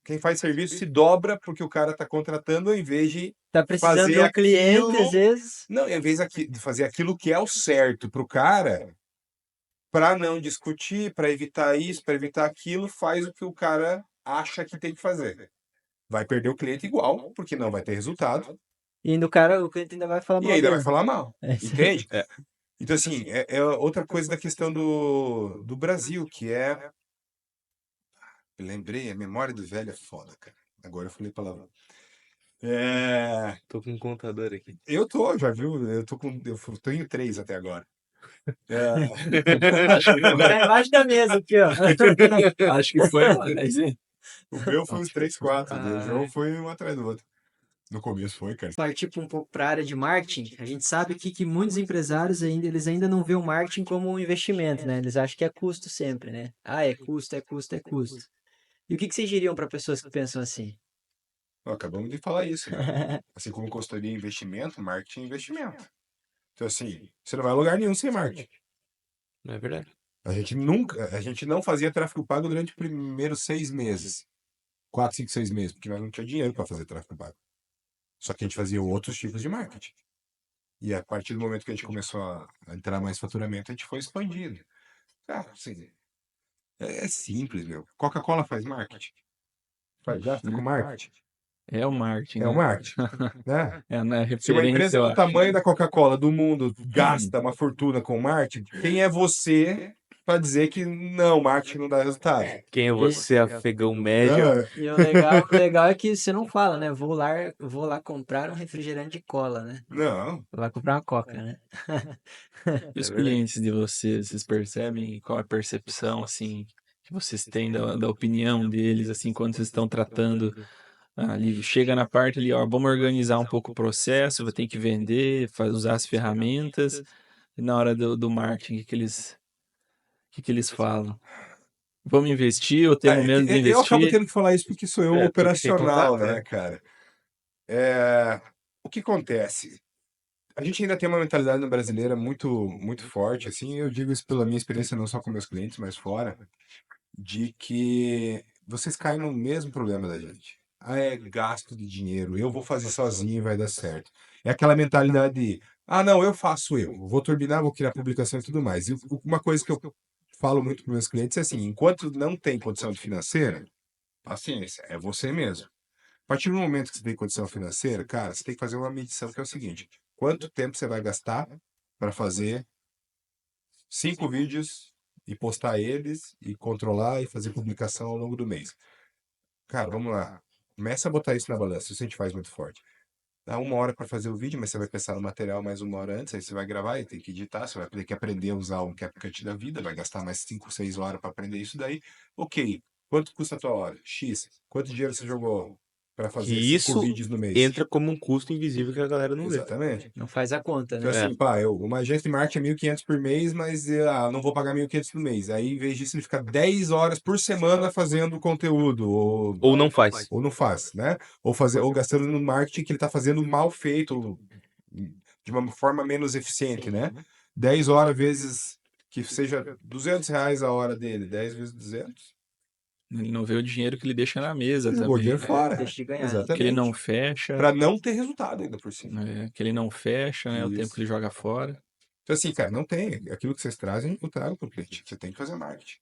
Quem faz serviço se dobra porque o cara está contratando, ao invés de Tá precisando de fazer um cliente, às aquilo. vezes. Não, em vez de fazer aquilo que é o certo para o cara, para não discutir, para evitar isso, para evitar aquilo, faz o que o cara acha que tem que fazer. Vai perder o cliente igual, porque não vai ter resultado, E ainda o cliente ainda vai falar e mal ainda vai dele. falar mal. É isso aí. Entende? Então, assim, é outra coisa da questão do Brasil, que é. Eu lembrei, a memória do velho é foda, cara. Agora eu falei palavrão. Tô com um contador aqui. Eu tô, já viu? Eu tenho 3 até agora. Acho que foi, Tá embaixo da mesa aqui, ó. acho que foi mais, hein? O meu foi os 3, 4. O João Ai. foi um atrás do outro. No começo foi, cara. Partir um pouco para a área de marketing, a gente sabe que muitos empresários eles ainda não veem o marketing como um investimento, né? Eles acham que é custo sempre, né? Ah, é custo, é custo, é custo. E o que vocês diriam para pessoas que pensam assim? Ó, acabamos de falar isso, né? Assim como consultoria é investimento, marketing é investimento. Então, assim, você não vai a lugar nenhum sem marketing. Não é verdade? A gente não fazia tráfego pago durante os primeiros 6 meses. 4, 5, 6 meses, porque nós não tinha dinheiro para fazer tráfego pago. Só que a gente fazia outros tipos de marketing. E a partir do momento que a gente começou a entrar mais faturamento, a gente foi expandindo. Cara, assim, é simples, meu. Coca-Cola faz marketing. Gasta com marketing. É o marketing, É o né? marketing, né? É na Se uma referência, empresa eu do acho. tamanho da Coca-Cola do mundo gasta uma fortuna com marketing, quem é você para dizer que não, marketing não dá resultado? Quem é E, você, afegão médio? Ah, e o legal é que você não fala, né? Vou lá comprar um refrigerante de cola, né? não. Vou lá comprar uma coca, né? E É os verdade. clientes de vocês, vocês percebem qual é a percepção, assim, que vocês têm da opinião deles, assim, quando vocês estão tratando ali, chega na parte ali, ó, vamos organizar um pouco o processo, vai ter que vender, usar as ferramentas, e na hora do marketing, o que que eles falam? Vamos investir ou temos medo de Eu acabo investir? tendo que falar isso porque sou eu o Tu que quem operacional, contrata, né, cara? É, o que acontece? A gente ainda tem uma mentalidade brasileira muito, muito forte, assim, eu digo isso pela minha experiência, não só com meus clientes, mas fora, de que vocês caem no mesmo problema da gente. Ah, é gasto de dinheiro, eu vou fazer sozinho e vai dar certo. É aquela mentalidade de, não, eu faço eu, vou turbinar, vou criar publicação e tudo mais. E uma coisa que eu falo muito para meus clientes é assim, enquanto não tem condição de financeira, paciência, é você mesmo. A partir do momento que você tem condição financeira, cara, você tem que fazer uma medição que é o seguinte: quanto tempo você vai gastar para fazer 5 vídeos e postar eles e controlar e fazer publicação ao longo do mês? Cara, vamos lá. Começa a botar isso na balança, isso a gente faz muito forte. Dá 1 hora para fazer o vídeo, mas você vai pensar no material mais 1 hora antes, aí você vai gravar e tem que editar, você vai ter que aprender a usar um CapCut da vida, vai gastar mais 5, 6 horas para aprender isso daí. Ok, quanto custa a tua hora? X. Quanto dinheiro você jogou para Que fazer 5 isso vídeos no mês? entra como um custo invisível que a galera não vê. Exatamente. Não faz a conta, Então, né? assim, pá, uma agência de marketing é 1.500 por mês, mas não vou pagar 1.500 no mês. Aí, em vez disso, ele fica 10 horas por semana fazendo conteúdo, Ou não faz. ou não faz, né? Ou gastando no marketing que ele está fazendo mal feito, de uma forma menos eficiente, né? 10 horas vezes que seja R$ 200 a hora dele, 10 vezes 200, Ele não vê o dinheiro que ele deixa na mesa jogou o também, dinheiro né? fora. Deixa de ganhar. Que ele não Exatamente. fecha, Para não ter resultado ainda por cima. né? Que ele não fecha, né? O tempo que Isso. ele joga fora. Então, assim, cara, não tem. Aquilo que vocês trazem, eu trago para o cliente. Você tem que fazer marketing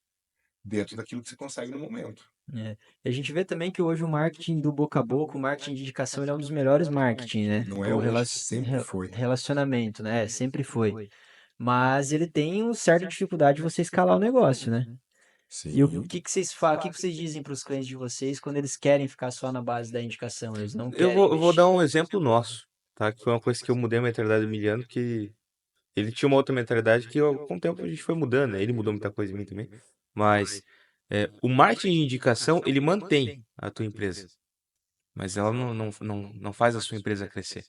dentro daquilo que você consegue no momento. É. E a gente vê também que hoje o marketing do boca a boca, o marketing de indicação, ele é um dos melhores marketing, né? Não é hoje, sempre foi. Relacionamento, né? Sempre foi. Mas ele tem uma certa dificuldade de você escalar o negócio, né? E o Sim. que vocês falam, o que vocês dizem para os clientes de vocês quando eles querem ficar só na base da indicação? Eles não Eu querem vou, eu vou investir. dar um exemplo nosso, tá? Que foi uma coisa que eu mudei a mentalidade do Emiliano, que ele tinha uma outra mentalidade que com o tempo a gente foi mudando, né? Ele mudou muita coisa em mim também. Mas O marketing de indicação, ele mantém a tua empresa, mas ela não faz a sua empresa crescer.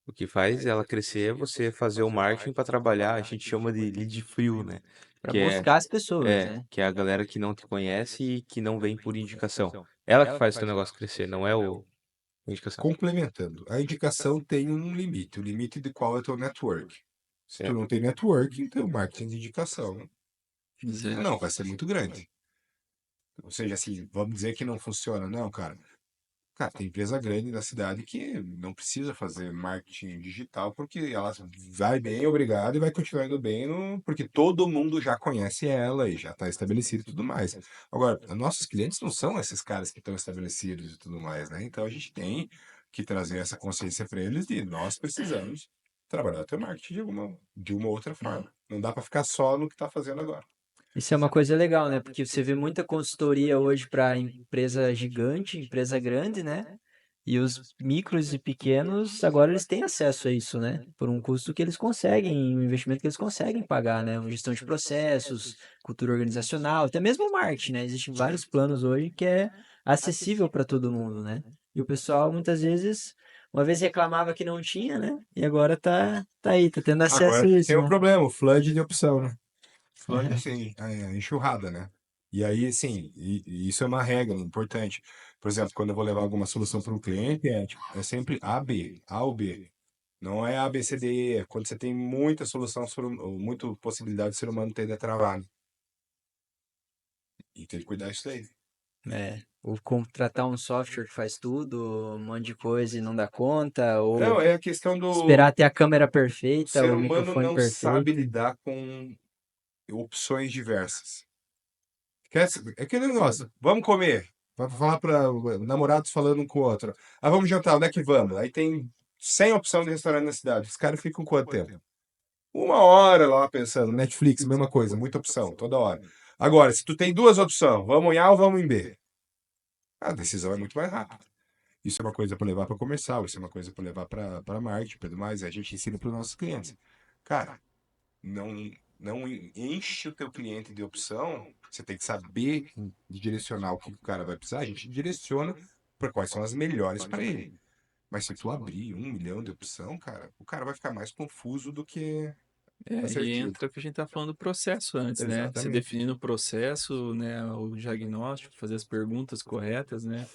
O que faz ela crescer é você fazer o marketing para trabalhar, a gente chama de lead frio, né? Para Que é, buscar as pessoas, né? que é a galera que não te conhece e que não vem por indicação. Ela que faz o teu negócio crescer, não é a indicação. Complementando, a indicação tem um limite, o limite de qual é o teu network. Se tu não tem network, então o marketing de indicação Zero. não vai ser muito grande. Ou seja, assim, vamos dizer que não funciona. Não, cara. Cara, tem empresa grande na cidade que não precisa fazer marketing digital porque ela vai bem, obrigado, e vai continuar indo bem porque todo mundo já conhece ela e já está estabelecido e tudo mais. Agora, nossos clientes não são esses caras que estão estabelecidos e tudo mais, né? Então a gente tem que trazer essa consciência para eles de nós precisamos trabalhar o teu marketing de uma outra forma. Não dá para ficar só no que está fazendo agora. Isso é uma coisa legal, né? Porque você vê muita consultoria hoje para empresa gigante, empresa grande, né? E os micros e pequenos, agora eles têm acesso a isso, né? Por um custo que eles conseguem, um investimento que eles conseguem pagar, né? Uma gestão de processos, cultura organizacional, até mesmo o marketing, né? Existem vários planos hoje que é acessível para todo mundo, né? E o pessoal muitas vezes, uma vez reclamava que não tinha, né? E agora tá aí, tá tendo acesso Agora a isso, tem o né? problema, o flood de opção, né? Flood, assim, enxurrada, né? E aí, assim, e isso é uma regra importante. Por exemplo, quando eu vou levar alguma solução para um cliente, é sempre A, B, A ou B. Não é A, B, C, D, E. Quando você tem muita solução, ou muita possibilidade, o ser humano tende a travar, né? E tem que cuidar disso aí. Ou contratar um software que faz tudo, um monte de coisa e não dá conta, ou Não, é a questão esperar ter a câmera o perfeita, ser o humano microfone não sabe perfeito. lidar com opções diversas. É aquele negócio. Vamos comer. Vai falar para namorados falando um com o outro. Ah, vamos jantar, onde é que vamos? Aí tem 100 opções de restaurante na cidade. Os caras ficam quanto tempo? Uma hora lá pensando. Netflix, mesma coisa, muita opção, toda hora. Agora, se tu tem duas opções, vamos em A ou vamos em B? A decisão é muito mais rápida. Isso é uma coisa para levar para comercial, isso é uma coisa para levar para marketing e tudo mais. A gente ensina para os nossos clientes. Cara, não, não enche o teu cliente de opção, você tem que saber direcionar o que o cara vai precisar, a gente direciona para quais são as melhores para ele. Mas se tu abrir 1 milhão de opção, cara, o cara vai ficar mais confuso do que E assertivo. entra o que a gente tá falando do processo antes, né? Se Exatamente. definindo o processo, né? O diagnóstico, fazer as perguntas corretas, né?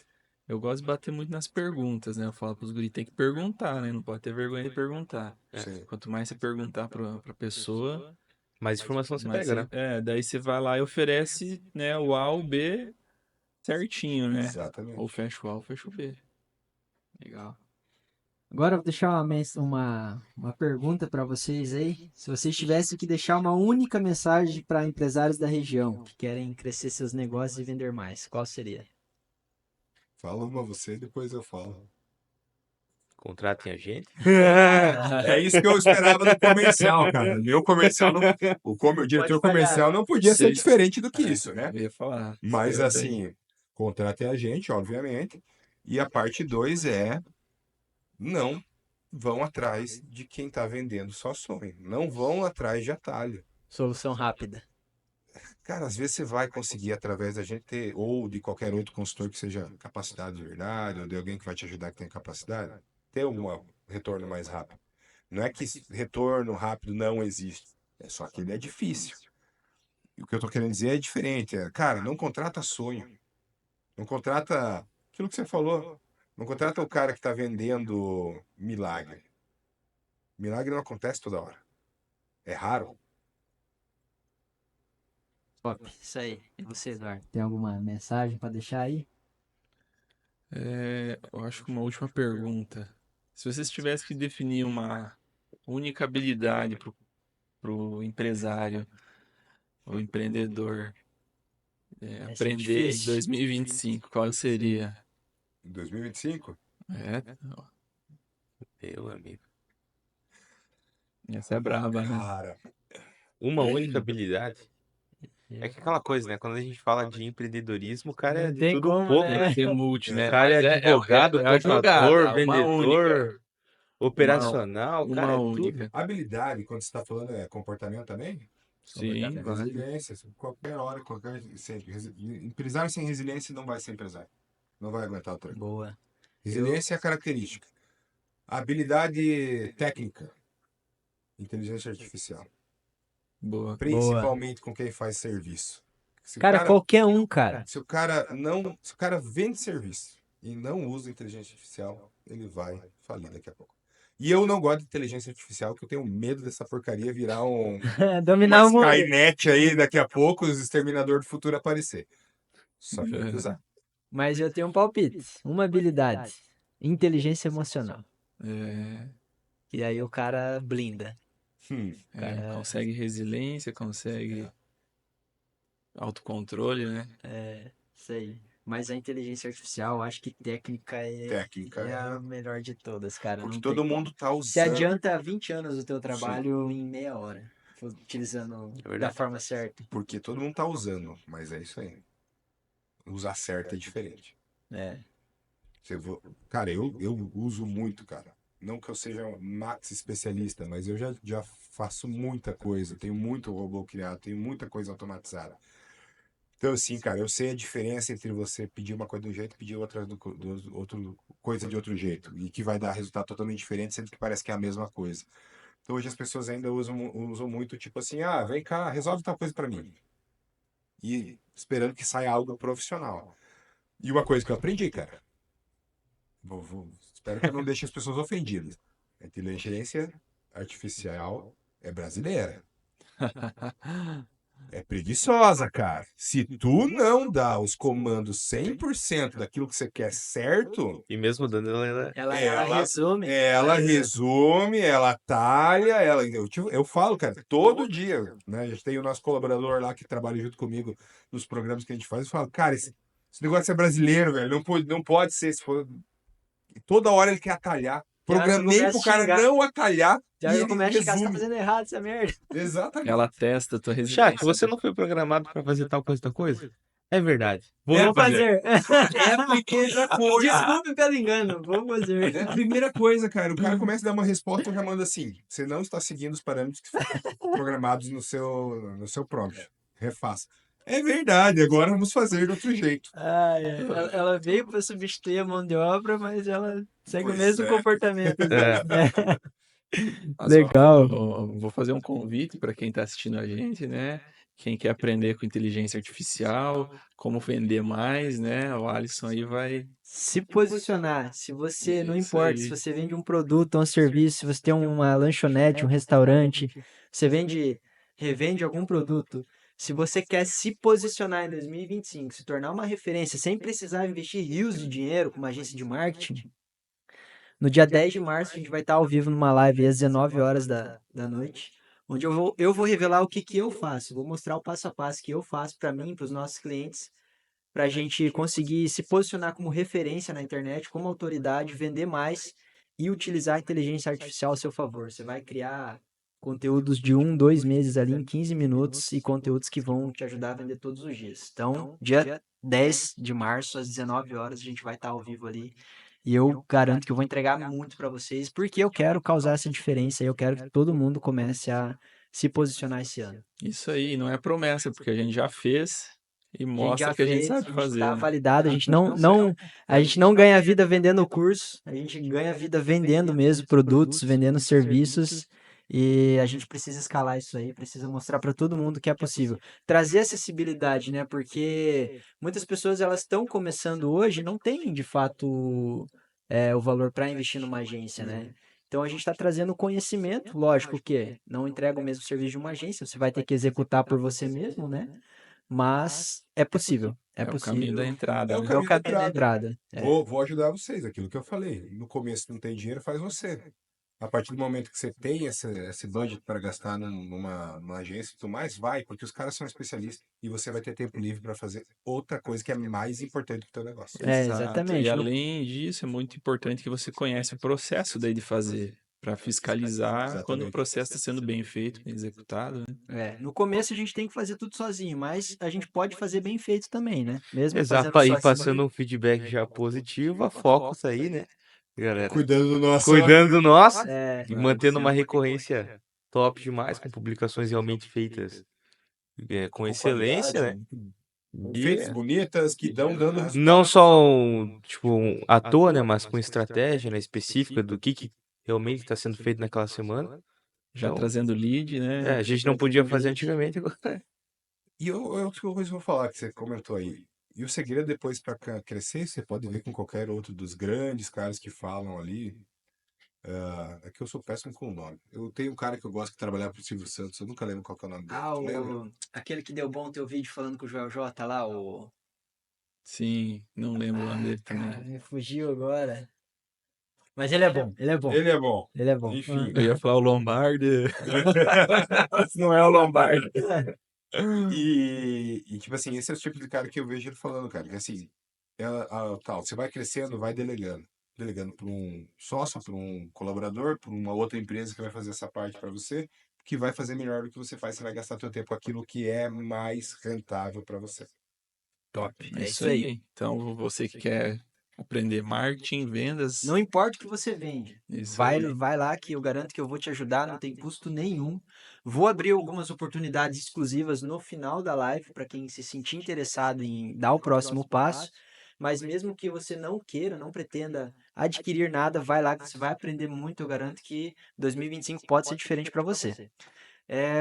Eu gosto de bater muito nas perguntas, né? Eu falo pros guri, tem que perguntar, né? Não pode ter vergonha de perguntar. Sim. Quanto mais você perguntar pra pessoa, Mais informação você mais pega, né? daí você vai lá e oferece, né, o A ou B certinho, né? Ou Exatamente. fecha o A ou fecha o B. Legal. Agora eu vou deixar uma pergunta para vocês aí. Se vocês tivessem que deixar uma única mensagem para empresários da região que querem crescer seus negócios e vender mais, qual seria? Fala uma você, depois eu falo. Contratem a gente. É isso que eu esperava do comercial, cara. Meu comercial não, o diretor comercial não podia ser Vocês- diferente do que isso, né? Eu ia falar. Mas Eu tenho. assim, contratem a gente, obviamente. E a parte 2 é não vão atrás de quem está vendendo só sonho. Não vão atrás de atalho. Solução rápida. Cara, às vezes você vai conseguir através da gente ou de qualquer outro consultor que seja capacitado de verdade, ou de alguém que vai te ajudar que tem capacidade, ter um retorno mais rápido. Não é que esse retorno rápido não existe. É só que ele é difícil. E o que eu tô querendo dizer é diferente. Cara, não contrata sonho. Não contrata aquilo que você falou. Não contrata o cara que está vendendo milagre. Milagre não acontece toda hora. É raro. Top, isso aí. E você, Eduardo? Tem alguma mensagem para deixar aí? Eu acho que uma última pergunta. Se vocês tivessem que definir uma única habilidade pro empresário, o empreendedor, Essa é aprender em difícil. 2025, qual seria? Em 2025? É, Meu amigo. essa é braba, né? Cara, Uma única habilidade. É que aquela coisa, né? Quando a gente fala de empreendedorismo, o cara é Não de tem tudo um como, pouco, né? né? Tem multi, O né? cara é Mas advogado, é a jogada, contador, uma única. vendedor, operacional, o cara Uma é tudo. única. habilidade, quando você está falando, é comportamento também? Sim, vai. Resiliência, qualquer hora, sempre. Empresário sem resiliência não vai ser empresário. Não vai aguentar o tranco. Boa. Resiliência é a característica. Habilidade técnica, inteligência artificial. Boa. Principalmente com quem faz serviço. Se o Cara, qualquer um, cara. se o cara vende serviço e não usa inteligência artificial, ele vai falir daqui a pouco. E eu não gosto de inteligência artificial, porque eu tenho medo dessa porcaria virar Dominar o mundo. Skynet aí daqui a pouco, os Exterminador do Futuro aparecer. Só que tem que usar. Mas eu tenho um palpite. Uma habilidade. Inteligência emocional. É, E aí o cara blinda. consegue resiliência, consegue autocontrole, né? Isso aí. Mas a inteligência artificial, eu acho que técnica Técnica é a melhor de todas, cara. porque Não todo tem- mundo tá Você usando. adianta 20 anos do teu trabalho em meia hora. Utilizando É da verdade. forma certa. Porque todo mundo tá usando, mas é isso aí. Usar certo é diferente. É. Cara, eu uso muito, cara. Não que eu seja um max especialista, mas eu já faço muita coisa. Tenho muito robô criado, tenho muita coisa automatizada. Então, assim, cara, eu sei a diferença entre você pedir uma coisa de um jeito e pedir outra outro coisa de outro jeito. E que vai dar resultado totalmente diferente, sendo que parece que é a mesma coisa. Então, hoje as pessoas ainda usam muito, tipo assim, vem cá, resolve tal coisa pra mim. E esperando que saia algo profissional. E uma coisa que eu aprendi, cara. Espero que eu não deixe as pessoas ofendidas. A inteligência artificial é brasileira. É preguiçosa, cara. Se tu não dá os comandos 100% daquilo que você quer certo, E mesmo dando ela Ela resume. ela resume, ela talha, eu falo, cara, todo dia, né? A gente tem o nosso colaborador lá que trabalha junto comigo nos programas que a gente faz. Eu falo, cara, esse negócio é brasileiro, velho. Não pode ser. Se for... Toda hora ele quer atalhar. Já Programei começa pro a cara xingar. não atalhar e Já ele começa a ficar, você tá resume. fazendo errado essa merda. Exatamente. Ela testa a tua resiliência. Chat, você não foi programado pra fazer tal coisa, tal coisa? É verdade. Vou Vou não fazer. fazer. É a primeira coisa. Desculpe pelo engano, vou fazer. É a primeira coisa, cara. O cara começa a dar uma resposta e já manda assim: você não está seguindo os parâmetros que foram programados no seu prompt. Refaça. É verdade, agora vamos fazer de outro jeito. Ela veio para substituir a mão de obra, mas ela segue o Pois mesmo é. comportamento. É. Mas, ó, Legal. vou fazer um convite para quem está assistindo a gente, né? Quem quer aprender com inteligência artificial, como vender mais, né? O Alisson aí vai. Se posicionar, se você, não Isso importa, aí. se você vende um produto ou um serviço, se você tem uma lanchonete, um restaurante, você revende algum produto, se você quer se posicionar em 2025, se tornar uma referência sem precisar investir rios de dinheiro com uma agência de marketing, no dia 10 de março a gente vai estar ao vivo numa live às 19 horas da noite, onde eu vou revelar o que eu faço, vou mostrar o passo a passo que eu faço para mim, para os nossos clientes, para a gente conseguir se posicionar como referência na internet, como autoridade, vender mais e utilizar a inteligência artificial a seu favor. Você vai criar conteúdos de 2 meses ali em 15 minutos e conteúdos que vão te ajudar a vender todos os dias. Então, dia 10 de março, às 19 horas, a gente vai estar ao vivo ali. E eu garanto que eu vou entregar muito para vocês, porque eu quero causar essa diferença e eu quero que todo mundo comece a se posicionar esse ano. Isso aí, não é promessa, porque a gente já fez e A gente mostra já que a gente fez, sabe fazer. tá né? validado, a gente não ganha vida vendendo curso, a gente ganha vida vendendo mesmo produtos, vendendo serviços, e a gente precisa escalar isso aí, precisa mostrar para todo mundo que é possível. Trazer acessibilidade, né? Porque muitas pessoas elas estão começando hoje, e não têm de fato o valor para investir numa agência, né? Então a gente está trazendo conhecimento, lógico que não entrega o mesmo serviço de uma agência, você vai ter que executar por você mesmo, né? Mas é possível. É É o caminho da possível. entrada, É o né? É o caminho da caminho da entrada. Vou ajudar vocês, aquilo que eu falei. No começo não tem dinheiro, faz você. A partir do momento que você tem esse budget para gastar numa agência e tudo mais, vai, porque os caras são especialistas e você vai ter tempo livre para fazer outra coisa que é mais importante para o teu negócio. É, Exato. exatamente. E além disso, é muito importante que você conheça o processo daí de fazer, para fiscalizar quando o Exatamente. processo está sendo bem feito, bem executado, né? No começo a gente tem que fazer tudo sozinho, mas a gente pode fazer bem feito também, né? Mesmo Exato, fazendo aí sozinho. passando um feedback já positivo, a Focus aí, né, galera? Cuidando do nosso. Cuidando do nosso É, e mantendo uma recorrência top demais, com publicações realmente feitas com Com excelência, né? qualidade, E feitas bonitas, que dão dando resultado. não só tipo à toa, né? Mas com estratégia, né, específica do que realmente está sendo feito naquela semana. Já Então, trazendo lead, né? a gente não podia fazer antigamente, agora. E outra coisa que eu vou falar, que você comentou aí. E o segredo depois para crescer, você pode ver com qualquer outro dos grandes caras que falam ali. É que eu sou péssimo com o nome. Eu tenho um cara que eu gosto que trabalhava pro Silvio Santos, eu nunca lembro qual que é o nome dele. Ah, Tu lembra? aquele que deu bom teu vídeo falando com o Joel J lá, Sim, não lembro o nome dele Cara, também. me fugiu agora. Mas ele é bom, ele é bom, Ele é bom. ele é bom. Enfim. Eu ia falar o Lombardi. Mas não é o Lombardi. E, tipo assim, esse é o tipo de cara que eu vejo ele falando, cara, que assim, tal, você vai crescendo, vai delegando. Delegando para um sócio, para um colaborador, para uma outra empresa que vai fazer essa parte para você, que vai fazer melhor do que você faz, você vai gastar seu tempo com aquilo que é mais rentável para você. Top. É isso aí. Então, você que quer aprender marketing, vendas, Não importa o que você vende. isso Vai, aí. vai lá que eu garanto que eu vou te ajudar, não tem custo nenhum. Vou abrir algumas oportunidades exclusivas no final da live para quem se sentir interessado em dar o próximo passo. Mas mesmo que você não queira, não pretenda adquirir nada, vai lá que você vai aprender muito. Eu garanto que 2025 pode ser diferente para você.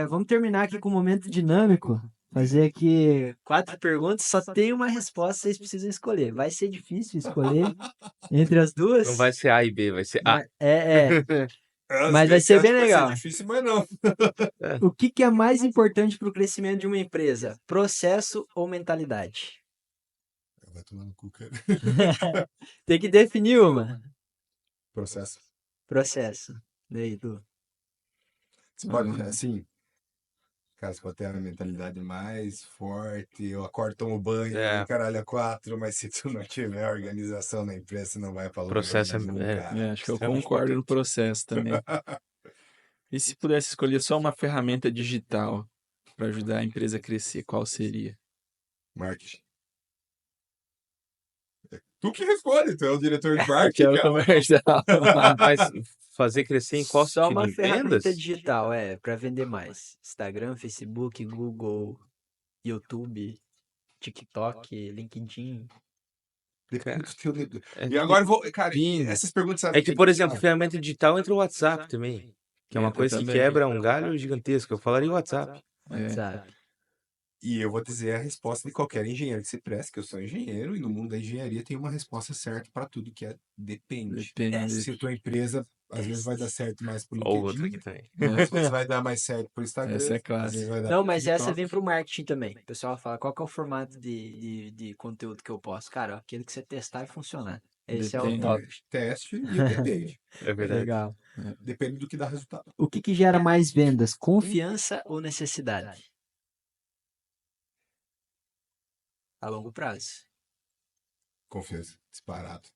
Vamos terminar aqui com um momento dinâmico. Fazer aqui 4 perguntas, só tem uma resposta, vocês precisam escolher. Vai ser difícil escolher entre as duas. Não vai ser A e B, vai ser A. Mas vai ser bem Vai legal. ser difícil, mas não. O que é mais importante para o crescimento de uma empresa? Processo ou mentalidade? Vai tomar no cu, cara. Tem que definir uma. Processo. Processo. Daí, Du. Você pode, assim, cara, você pode ter a mentalidade mais forte, eu acordo, tomo banho, É. caralho, a 4, mas se tu não tiver organização na empresa, você não vai pra lugar Processo nenhum, cara. Acho que eu extremamente concordo no processo também. E se pudesse escolher só uma ferramenta digital para ajudar a empresa a crescer, qual seria? Marketing. Tu que responde, tu é o diretor de Que marketing, é o cara. comercial. Mas fazer crescer em qual Só sentido? uma Em ferramenta vendas? digital, para vender mais. Instagram, Facebook, Google, YouTube, TikTok, LinkedIn. Depende do teu... É E agora eu vou, cara, depende. essas perguntas, sabe É que, por exemplo, ferramenta digital entra o WhatsApp também. Que é uma Entra coisa que também. quebra um galho gigantesco. Eu falaria o WhatsApp. WhatsApp. E eu vou dizer a resposta de qualquer engenheiro que se preste, que eu sou engenheiro, e no mundo da engenharia tem uma resposta certa para tudo, que é depende. Depende. Se a tua empresa, às vezes vai dar certo mais por Ou outra aqui LinkedIn, também. às vezes vai dar mais certo por Instagram, Essa é às vezes clássica. vai dar Não, por mas essa TikTok. vem pro marketing também. O pessoal fala, qual que é o formato de conteúdo que eu posto? Cara, aquele que você testar e funcionar. Esse é o Depende. top. Teste e depende. É verdade. Legal. Depende do que dá resultado. O que gera mais vendas? Confiança ou necessidade? A longo prazo. Confiança, disparado.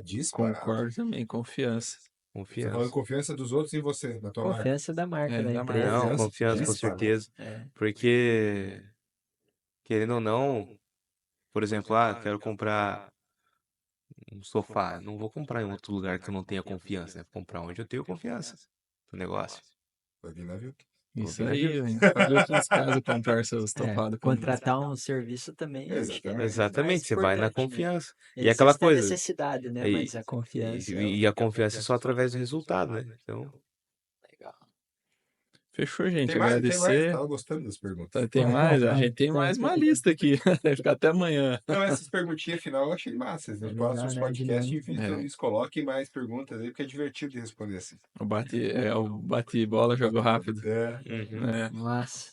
Disparado. Concordo também, confiança. Você tá falando Confiança. confiança dos outros em você, na tua marca. Confiança da marca, É, da da empresa. marca. Não, confiança, com Disparado. certeza. Porque, querendo ou não, por exemplo, quero comprar um sofá. Não vou comprar em outro lugar que eu não tenha confiança, né? Vou comprar onde eu tenho confiança no negócio. Vai vir navio. Isso aí, a gente fazer aqui em casa, comprar seu estofado. Contratar um serviço também. acho que é Exatamente, mais você vai na importante, né? confiança. Ele E aquela existe a coisa. necessidade, né? E, Mas a confiança. e a confiança é só através do resultado, né? Então, Legal. Fechou, gente. Tem mais? Agradecer. Tava gostando das perguntas. Tem mais? A gente tem Tem. mais uma lista aqui. Vai ficar até amanhã. Não, essas perguntinhas final eu achei massas. Nos Legal, próximos né? podcasts, É. eles coloquem mais perguntas aí, porque é divertido de responder assim. O bate bola, jogo rápido. uhum. É. Massa.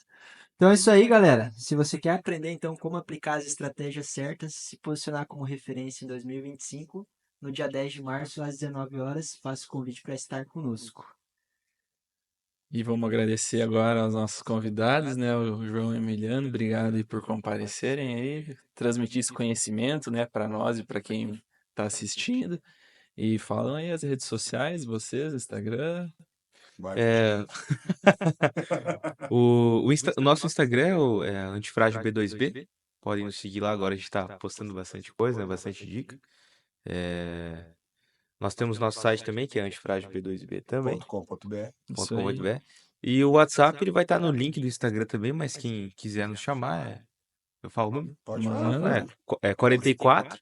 Então é isso aí, galera. Se você quer aprender então como aplicar as estratégias certas, se posicionar como referência em 2025, no dia 10 de março às 19 horas, faço o convite para estar conosco. E vamos agradecer agora aos nossos convidados, né? O João e o Emiliano, obrigado aí por comparecerem aí, transmitir esse conhecimento, né, para nós e para quem está assistindo. E falam aí as redes sociais, vocês, Instagram. É, o nosso Instagram é Antifrágil B2B. Podem nos seguir lá, agora a gente está postando bastante coisa, né? Bastante dica. Nós temos nosso site também, que é antifrágilb2b também. .com.br. Isso aí. .com.br. E o WhatsApp, ele vai estar no link do Instagram também, mas quem quiser nos chamar, eu falo o número? Pode falar, Manda. fala. É 44,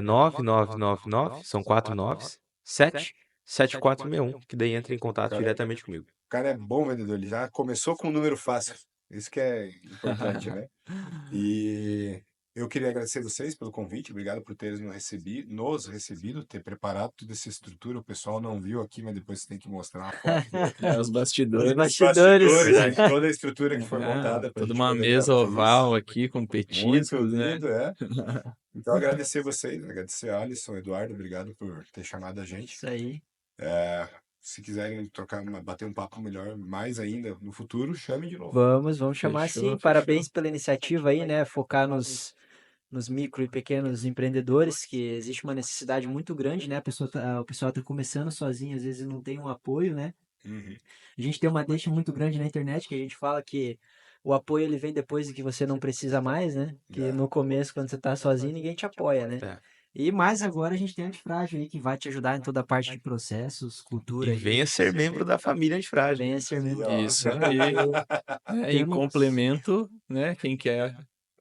9999, são 4 noves, 77461, que daí entra em contato Cara, diretamente comigo. o cara é bom vendedor, ele já começou com um número fácil. Isso que é importante, né? E eu queria agradecer vocês pelo convite, obrigado por terem nos recebido, ter preparado toda essa estrutura. O pessoal não viu aqui, mas depois você tem que mostrar uma foto Os Os bastidores. bastidores. de toda a estrutura que foi montada pra Toda gente uma poder mesa gravar isso. oval aqui com Muito petiscos, né? lindo, é. Então agradecer vocês, agradecer a Alisson, Eduardo, obrigado por ter chamado a gente. Isso aí. Se quiserem bater um papo melhor, mais ainda no futuro, chame de novo. Vamos chamar Fechou, sim. Parabéns pela iniciativa aí, né? Focar nos micro e pequenos empreendedores, que existe uma necessidade muito grande, né? O pessoal tá começando sozinho, às vezes não tem um apoio, né? Uhum. A gente tem uma deixa muito grande na internet que a gente fala que o apoio ele vem depois de que você não precisa mais, né? Que no começo, quando você tá sozinho, ninguém te apoia, né? É. E mais agora a gente tem a Antifrágil aí que vai te ajudar em toda a parte de processos, cultura E aí. venha ser membro da família Antifrágil. Venha ser membro. Ó. Isso aí. Em Temos- complemento, né? Quem quer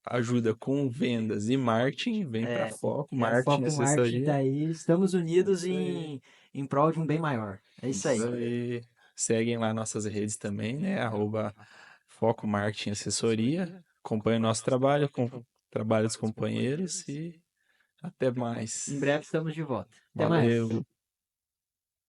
ajuda com vendas e marketing, vem para Foco, É, marketing, Foco Marketing assessoria. daí, estamos unidos em prol de um bem maior. É isso aí. Isso aí. Seguem lá nossas redes também, né? @Foco Marketing Assessoria. Acompanhe o nosso trabalho, trabalho dos companheiros e até mais. Em breve estamos de volta. Até mais. Valeu.